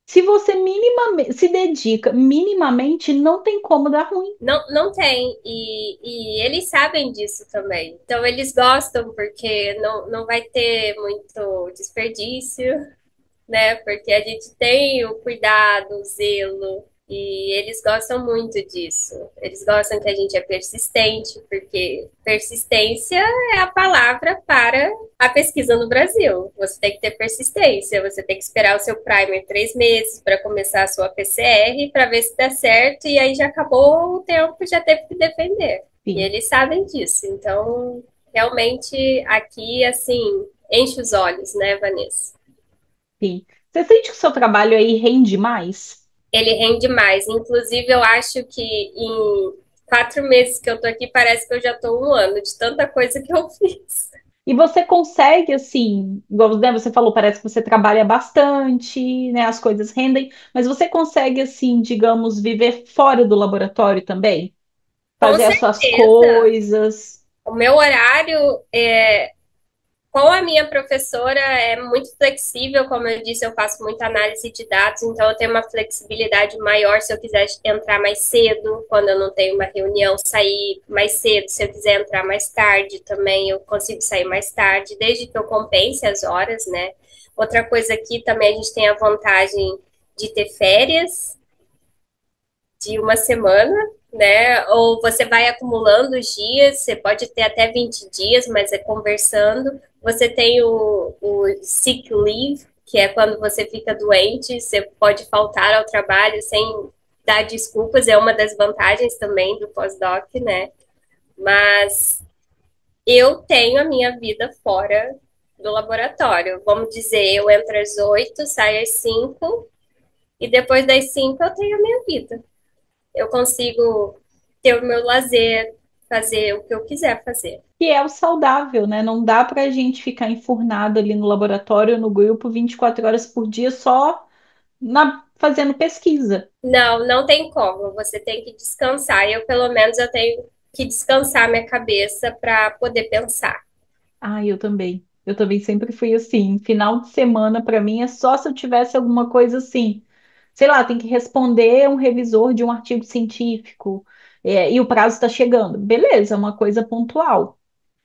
Speaker 1: se você minimamente se dedica minimamente, não tem como dar ruim.
Speaker 2: Não, não tem, e eles sabem disso também. Então, eles gostam, porque não vai ter muito desperdício, né? Porque a gente tem o cuidado, o zelo, e eles gostam muito disso. Eles gostam que a gente é persistente, porque persistência é a palavra para a pesquisa no Brasil. Você tem que ter persistência, você tem que esperar o seu primer 3 meses para começar a sua PCR para ver se dá certo, e aí já acabou o tempo, já teve que defender. E
Speaker 1: Sim.
Speaker 2: eles sabem disso. Então, realmente, aqui, assim, enche os olhos, né, Vanessa?
Speaker 1: Sim. Você sente que o seu trabalho aí rende mais?
Speaker 2: Ele rende mais. Inclusive, eu acho que em 4 meses que eu tô aqui, parece que eu já tô um ano de tanta coisa que eu fiz.
Speaker 1: E você consegue, assim, igual, né, você falou, parece que você trabalha bastante, né? As coisas rendem, mas você consegue, assim, digamos, viver fora do laboratório também?
Speaker 2: Com
Speaker 1: Fazer as suas
Speaker 2: certeza.
Speaker 1: coisas.
Speaker 2: O meu horário com a minha professora é muito flexível, como eu disse, eu faço muita análise de dados, então eu tenho uma flexibilidade maior se eu quiser entrar mais cedo, quando eu não tenho uma reunião, sair mais cedo, se eu quiser entrar mais tarde também, eu consigo sair mais tarde, desde que eu compense as horas, né? Outra coisa aqui também a gente tem a vantagem de ter férias de uma semana, né? Ou você vai acumulando os dias, você pode ter até 20 dias, mas é conversando. Você tem o sick leave, que é quando você fica doente, você pode faltar ao trabalho sem dar desculpas, é uma das vantagens também do pós-doc, né? Mas eu tenho a minha vida fora do laboratório. Vamos dizer, eu entro às 8, saio às 5, e depois das 5 eu tenho a minha vida. Eu consigo ter o meu lazer, fazer o que eu quiser fazer.
Speaker 1: Que é o saudável, né? Não dá para a gente ficar enfurnado ali no laboratório, no grupo, 24 horas por dia só fazendo pesquisa.
Speaker 2: Não, não tem como. Você tem que descansar. Eu, pelo menos, eu tenho que descansar minha cabeça para poder pensar.
Speaker 1: Ah, eu também. Eu também sempre fui assim. Final de semana, para mim, é só se eu tivesse alguma coisa assim. Sei lá, tem que responder um revisor de um artigo científico, e o prazo está chegando. Beleza, é uma coisa pontual.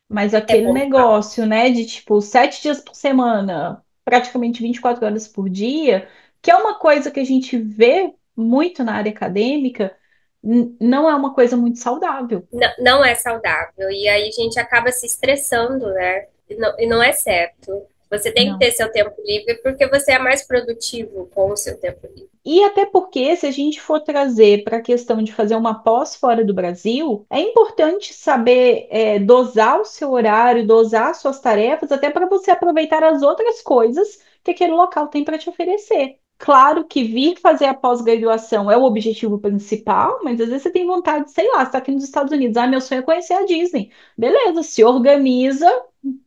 Speaker 1: Mas
Speaker 2: É
Speaker 1: aquele
Speaker 2: pontual.
Speaker 1: negócio, né, de tipo 7 dias por semana, praticamente 24 horas por dia, que é uma coisa que a gente vê muito na área acadêmica, não é uma coisa muito saudável.
Speaker 2: Não, não é saudável. E aí a gente acaba se estressando, né? E não é certo. Você tem que
Speaker 1: Não.
Speaker 2: ter seu tempo livre porque você é mais produtivo com o seu tempo livre.
Speaker 1: E até porque, se a gente for trazer para a questão de fazer uma pós fora do Brasil, é importante saber dosar o seu horário, dosar suas tarefas, até para você aproveitar as outras coisas que aquele local tem para te oferecer. Claro que vir fazer a pós-graduação é o objetivo principal, mas às vezes você tem vontade, sei lá, você está aqui nos Estados Unidos, ah, meu sonho é conhecer a Disney. Beleza, se organiza,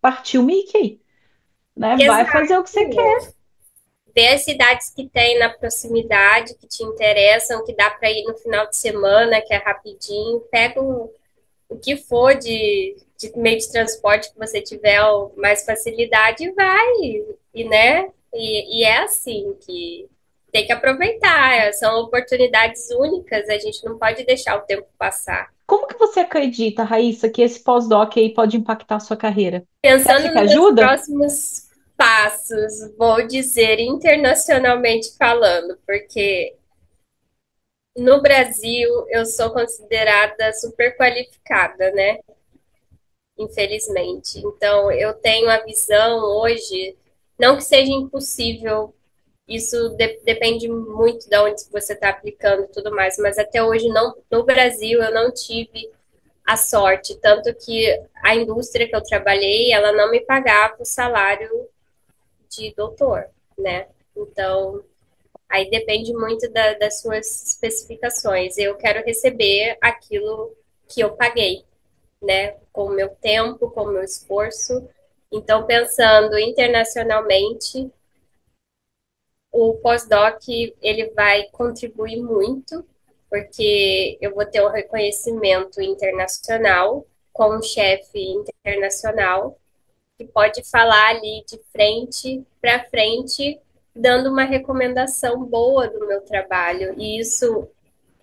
Speaker 1: partiu Mickey, né? Vai fazer o que você quer.
Speaker 2: Exato. Ver as cidades que tem na proximidade, que te interessam, que dá para ir no final de semana, que é rapidinho. Pega o que for de meio de transporte que você tiver mais facilidade e vai, né? E é assim que tem que aproveitar. São oportunidades únicas, a gente não pode deixar o tempo passar.
Speaker 1: Como que você acredita, Raíssa, que esse pós-doc aí pode impactar a sua carreira? Você acha
Speaker 2: Pensando
Speaker 1: que
Speaker 2: nos meus
Speaker 1: ajuda?
Speaker 2: próximos passos, vou dizer internacionalmente falando, porque no Brasil eu sou considerada super qualificada, né? Infelizmente. Então, eu tenho a visão hoje, não que seja impossível, isso depende muito de onde você está aplicando e tudo mais, mas até hoje não, no Brasil eu não tive a sorte, tanto que a indústria que eu trabalhei, ela não me pagava o salário de doutor, né? Então, aí depende muito das suas especificações. Eu quero receber aquilo que eu paguei, né? Com o meu tempo, com o meu esforço. Então, pensando internacionalmente, o pós-doc ele vai contribuir muito, porque eu vou ter um reconhecimento internacional com um chefe internacional que pode falar ali de frente para frente, dando uma recomendação boa do meu trabalho. E isso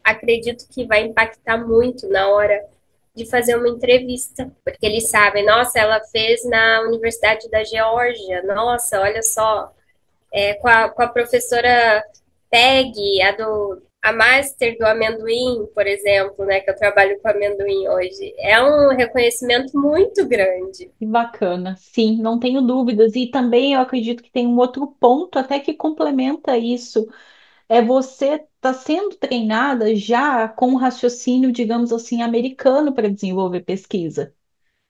Speaker 2: acredito que vai impactar muito na hora de fazer uma entrevista, porque eles sabem, nossa, ela fez na Universidade da Geórgia, nossa, olha só, com a professora Peg, a master do amendoim, por exemplo, né, que eu trabalho com amendoim hoje, é um reconhecimento muito grande.
Speaker 1: Que bacana. Sim, não tenho dúvidas. E também eu acredito que tem um outro ponto até que complementa isso. É você tá sendo treinada já com um raciocínio, digamos assim, americano para desenvolver pesquisa,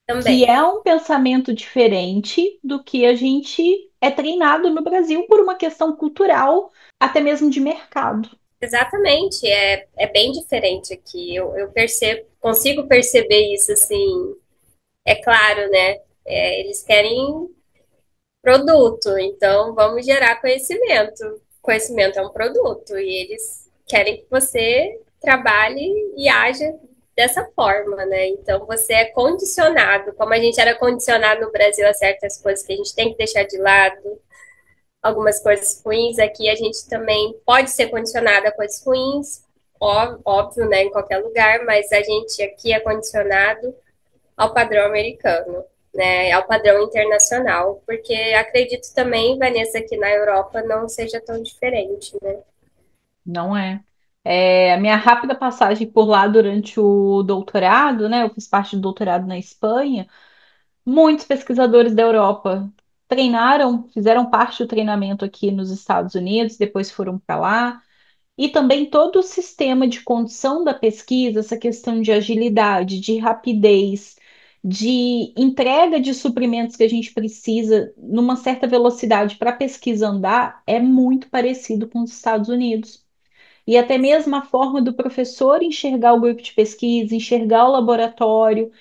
Speaker 1: que
Speaker 2: Também.
Speaker 1: é um pensamento diferente do que a gente é treinado no Brasil por uma questão cultural, até mesmo de mercado.
Speaker 2: Exatamente, é bem diferente aqui. Eu percebo, consigo perceber isso, assim, é claro, né? Eles querem produto, então vamos gerar conhecimento. Conhecimento é um produto e eles querem que você trabalhe e haja dessa forma, né? Então você é condicionado, como a gente era condicionado no Brasil a certas coisas que a gente tem que deixar de lado, algumas coisas ruins, aqui a gente também pode ser condicionado a coisas ruins, óbvio, né, em qualquer lugar, mas a gente aqui é condicionado ao padrão americano, né, ao padrão internacional, porque acredito também, Vanessa, que na Europa não seja tão diferente, né?
Speaker 1: Não é. A minha rápida passagem por lá durante o doutorado, né? Eu fiz parte do doutorado na Espanha. Muitos pesquisadores da Europa treinaram, fizeram parte do treinamento aqui nos Estados Unidos, depois foram para lá. E também todo o sistema de condução da pesquisa, essa questão de agilidade, de rapidez, de entrega de suprimentos que a gente precisa numa certa velocidade para a pesquisa andar, é muito parecido com os Estados Unidos. E até mesmo a forma do professor enxergar o grupo de pesquisa, enxergar o laboratório,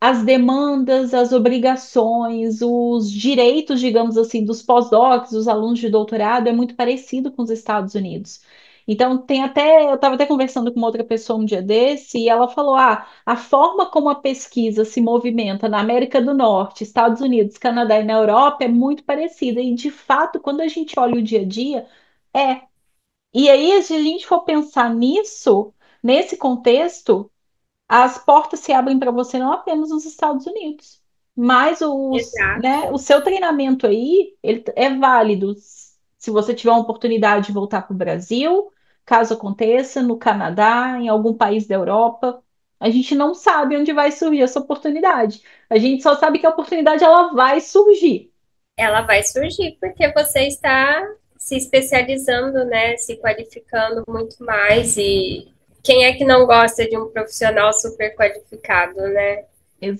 Speaker 1: as demandas, as obrigações, os direitos, digamos assim, dos pós-docs, dos alunos de doutorado, é muito parecido com os Estados Unidos. Então, tem até, eu estava até conversando com uma outra pessoa um dia desse, e ela falou: a forma como a pesquisa se movimenta na América do Norte, Estados Unidos, Canadá e na Europa é muito parecida. E, de fato, quando a gente olha o dia a dia, é. E aí, se a gente for pensar nisso, nesse contexto, as portas se abrem para você não apenas nos Estados Unidos, mas né, o
Speaker 2: Exato.
Speaker 1: seu treinamento aí, ele é válido se você tiver uma oportunidade de voltar para o Brasil, caso aconteça, no Canadá, em algum país da Europa. A gente não sabe onde vai surgir essa oportunidade. A gente só sabe que a oportunidade ela vai surgir.
Speaker 2: Ela vai surgir porque você está se especializando, né, se qualificando muito mais e quem é que não gosta de um profissional super qualificado, né?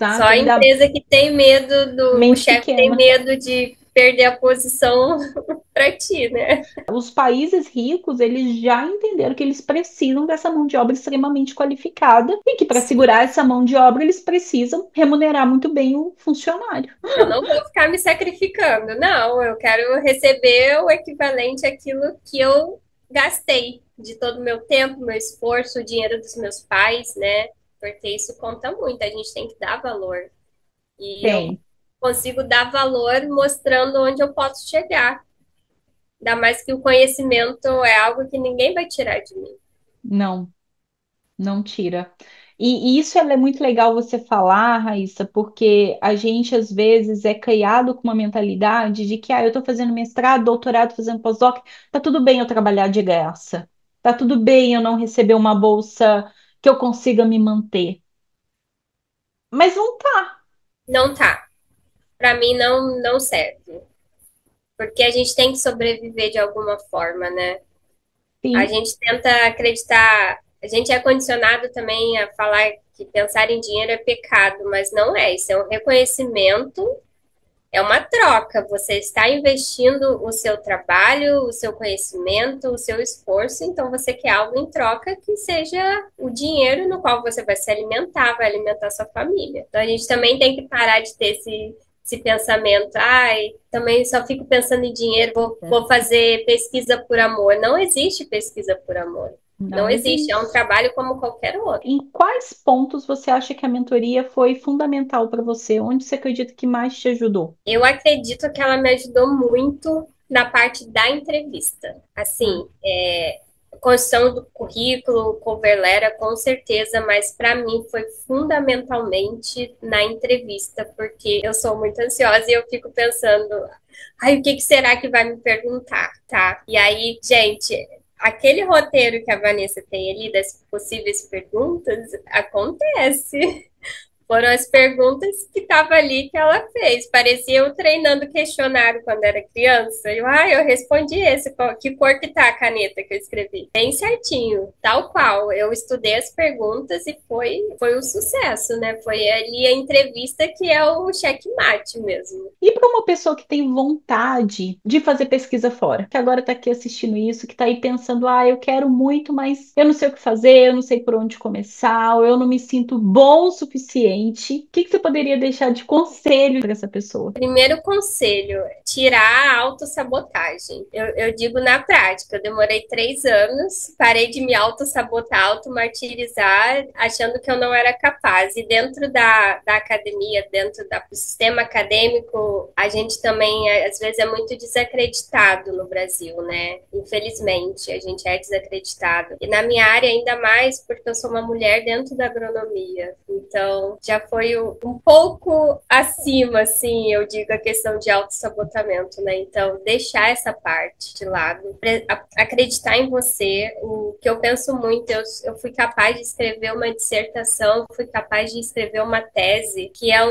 Speaker 2: Só
Speaker 1: Exato,
Speaker 2: a
Speaker 1: ainda
Speaker 2: empresa que tem medo o
Speaker 1: mente
Speaker 2: chefe tem
Speaker 1: pequena.
Speaker 2: medo de perder a posição para ti, né?
Speaker 1: Os países ricos, eles já entenderam que eles precisam dessa mão de obra extremamente qualificada e que para
Speaker 2: Sim,
Speaker 1: segurar essa mão de obra, eles precisam remunerar muito bem o funcionário.
Speaker 2: eu não vou ficar me sacrificando, não, eu quero receber o equivalente àquilo que eu gastei de todo o meu tempo, meu esforço, o dinheiro dos meus pais, né? Porque isso conta muito, a gente tem que dar valor. E eu
Speaker 1: Tem.
Speaker 2: consigo dar valor mostrando onde eu posso chegar. Ainda mais que o conhecimento é algo que ninguém vai tirar de mim.
Speaker 1: Não, não tira. E isso é muito legal você falar, Raíssa, porque a gente às vezes é criado com uma mentalidade de que eu estou fazendo mestrado, doutorado, fazendo pós-doc, tá tudo bem eu trabalhar de graça, tá tudo bem eu não receber uma bolsa que eu consiga me manter. Mas não tá,
Speaker 2: Não tá. Para mim não serve. Porque a gente tem que sobreviver de alguma forma, né? A
Speaker 1: sim.
Speaker 2: gente tenta acreditar, a gente é condicionado também a falar que pensar em dinheiro é pecado, mas não é. Isso é um reconhecimento. É uma troca. Você está investindo o seu trabalho, o seu conhecimento, o seu esforço, então você quer algo em troca que seja o dinheiro no qual você vai se alimentar, vai alimentar sua família. Então a gente também tem que parar de ter esse pensamento, ai, também só fico pensando em dinheiro, vou fazer pesquisa por amor. Não existe pesquisa por amor. Não
Speaker 1: Não
Speaker 2: existe, é um
Speaker 1: existe.
Speaker 2: trabalho como qualquer outro.
Speaker 1: Em quais pontos você acha que a mentoria foi fundamental para você? Onde você acredita que mais te ajudou?
Speaker 2: Eu acredito que ela me ajudou muito na parte da entrevista.
Speaker 1: Ah,
Speaker 2: Assim, construção do currículo, cover letter, com certeza, mas para mim foi fundamentalmente na entrevista, porque eu sou muito ansiosa e eu fico pensando, ai, o que que será que vai me perguntar, tá? E aí, gente, aquele roteiro que a Vanessa tem ali das possíveis perguntas acontece. Foram as perguntas que estavam ali que ela fez. Parecia eu treinando questionário quando era criança. Eu respondi esse. Que cor que tá a caneta que eu escrevi? Bem certinho, tal qual. Eu estudei as perguntas e foi um sucesso, né? Foi ali a entrevista que é o checkmate mesmo.
Speaker 1: E para uma pessoa que tem vontade de fazer pesquisa fora, que agora está aqui assistindo isso, que está aí pensando, eu quero muito, mas eu não sei o que fazer, eu não sei por onde começar, ou eu não me sinto bom o suficiente. O que que você poderia deixar de conselho para essa pessoa?
Speaker 2: Primeiro conselho, tirar a autossabotagem. Eu digo na prática, eu demorei 3 anos, parei de me autossabotar, automartirizar, achando que eu não era capaz. E dentro da academia, dentro do sistema acadêmico, a gente também, às vezes, é muito desacreditado no Brasil, né? Infelizmente, a gente é desacreditado. E na minha área, ainda mais, porque eu sou uma mulher dentro da agronomia. Então, já foi um pouco acima, assim, eu digo, a questão de autossabotamento, né? Então, deixar essa parte de lado, acreditar em você. O que eu penso muito, eu fui capaz de escrever uma dissertação, fui capaz de escrever uma tese, que é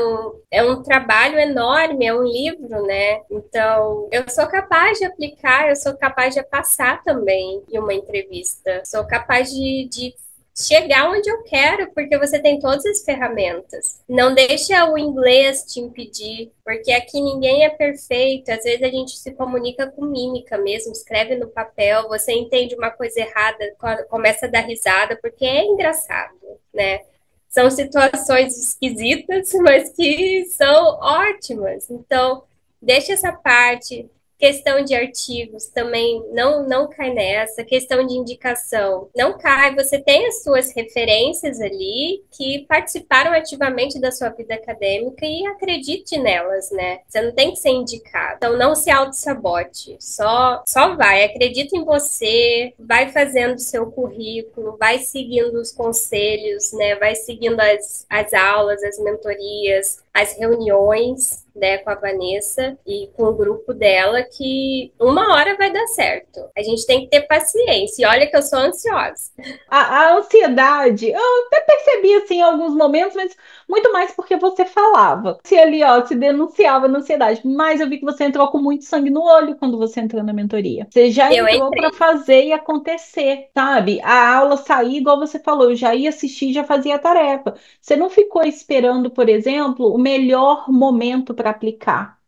Speaker 2: um trabalho enorme, é um livro, né? Então, eu sou capaz de aplicar, eu sou capaz de passar também em uma entrevista, sou capaz de chegar onde eu quero, porque você tem todas as ferramentas. Não deixa o inglês te impedir, porque aqui ninguém é perfeito. Às vezes a gente se comunica com mímica mesmo, escreve no papel, você entende uma coisa errada, começa a dar risada, porque é engraçado, né? São situações esquisitas, mas que são ótimas. Então, deixa essa parte. Questão de artigos também não cai nessa. Questão de indicação não cai. Você tem as suas referências ali que participaram ativamente da sua vida acadêmica e acredite nelas, né? Você não tem que ser indicado. Então não se auto-sabote. Só vai. Acredita em você, vai fazendo o seu currículo, vai seguindo os conselhos, né? Vai seguindo as aulas, as mentorias, as reuniões, né, com a Vanessa e com o grupo dela, que uma hora vai dar certo. A gente tem que ter paciência. E olha que eu sou ansiosa.
Speaker 1: A ansiedade, eu até percebi assim em alguns momentos, mas muito mais porque você falava. Se ali, ó, se denunciava na ansiedade, mas eu vi que você entrou com muito sangue no olho quando você entrou na mentoria. Você já
Speaker 2: Eu
Speaker 1: entrou para
Speaker 2: entrei.
Speaker 1: fazer e acontecer, sabe? A aula sair, igual você falou, eu já ia assistir, já fazia a tarefa. Você não ficou esperando, por exemplo, o melhor momento para aplicar.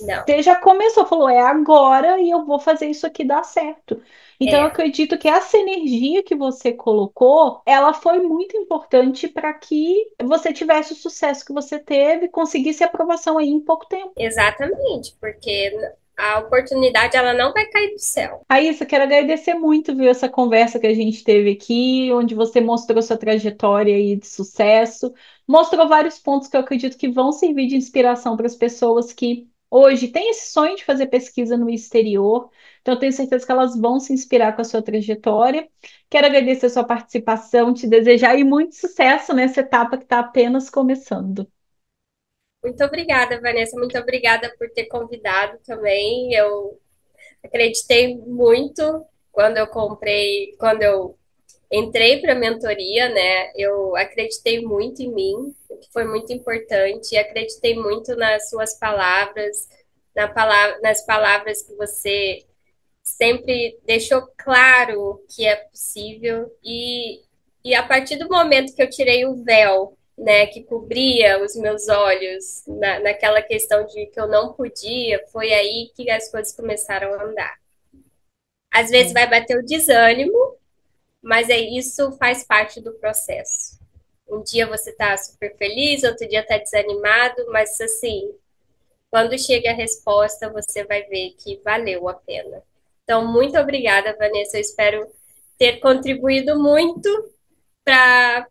Speaker 2: Não,
Speaker 1: Você já começou, falou, é agora e eu vou fazer isso aqui dar certo. Então, eu
Speaker 2: é.
Speaker 1: acredito que essa energia que você colocou, ela foi muito importante para que você tivesse o sucesso que você teve, conseguisse aprovação aí em pouco tempo.
Speaker 2: Exatamente, porque a oportunidade ela não vai cair do céu.
Speaker 1: Raíssa, quero agradecer muito, viu, essa conversa que a gente teve aqui, onde você mostrou sua trajetória aí de sucesso, mostrou vários pontos que eu acredito que vão servir de inspiração para as pessoas que hoje têm esse sonho de fazer pesquisa no exterior. Então, eu tenho certeza que elas vão se inspirar com a sua trajetória. Quero agradecer a sua participação, te desejar aí muito sucesso nessa etapa que está apenas começando.
Speaker 2: Muito obrigada, Vanessa. Muito obrigada por ter convidado também. Eu acreditei muito quando eu entrei para a mentoria, né? Eu acreditei muito em mim, o que foi muito importante, e acreditei muito nas suas palavras, nas palavras que você sempre deixou claro que é possível, e a partir do momento que eu tirei o véu, né, que cobria os meus olhos naquela questão de que eu não podia, foi aí que as coisas começaram a andar. Às vezes
Speaker 1: É.
Speaker 2: vai bater o desânimo, mas isso faz parte do processo. Um dia você tá super feliz, outro dia tá desanimado, mas assim, quando chega a resposta, você vai ver que valeu a pena. Então, muito obrigada, Vanessa. Eu espero ter contribuído muito para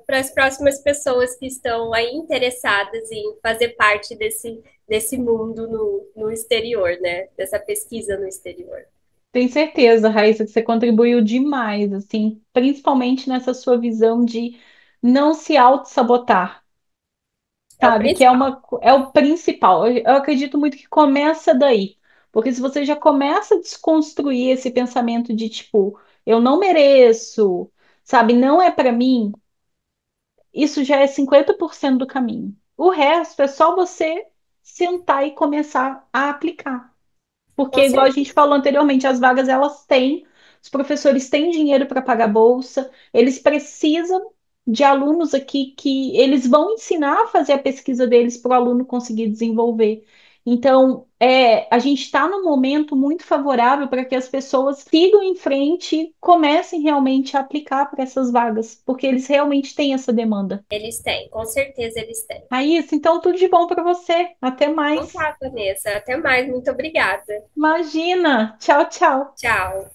Speaker 2: as próximas pessoas que estão aí interessadas em fazer parte desse mundo no exterior, né? Dessa pesquisa no exterior.
Speaker 1: Tenho certeza, Raíssa, que você contribuiu demais, assim, principalmente nessa sua visão de não se auto-sabotar,
Speaker 2: É o
Speaker 1: sabe? Que é
Speaker 2: principal.
Speaker 1: é o principal. Eu acredito muito que começa daí. Porque se você já começa a desconstruir esse pensamento de tipo, eu não mereço, sabe, não é para mim, isso já é 50% do caminho. O resto é só você sentar e começar a aplicar. Porque,
Speaker 2: Com
Speaker 1: igual a gente
Speaker 2: certeza.
Speaker 1: falou anteriormente, as vagas elas têm, os professores têm dinheiro para pagar bolsa, eles precisam de alunos aqui que eles vão ensinar a fazer a pesquisa deles para o aluno conseguir desenvolver. Então, a gente está num momento muito favorável para que as pessoas sigam em frente e comecem realmente a aplicar para essas vagas, porque eles realmente têm essa demanda.
Speaker 2: Eles têm, com certeza eles têm.
Speaker 1: Raíssa, então tudo de bom para você. Até
Speaker 2: Então
Speaker 1: mais.
Speaker 2: tá, Vanessa. Até mais. Muito obrigada.
Speaker 1: Imagina. Tchau, tchau.
Speaker 2: Tchau.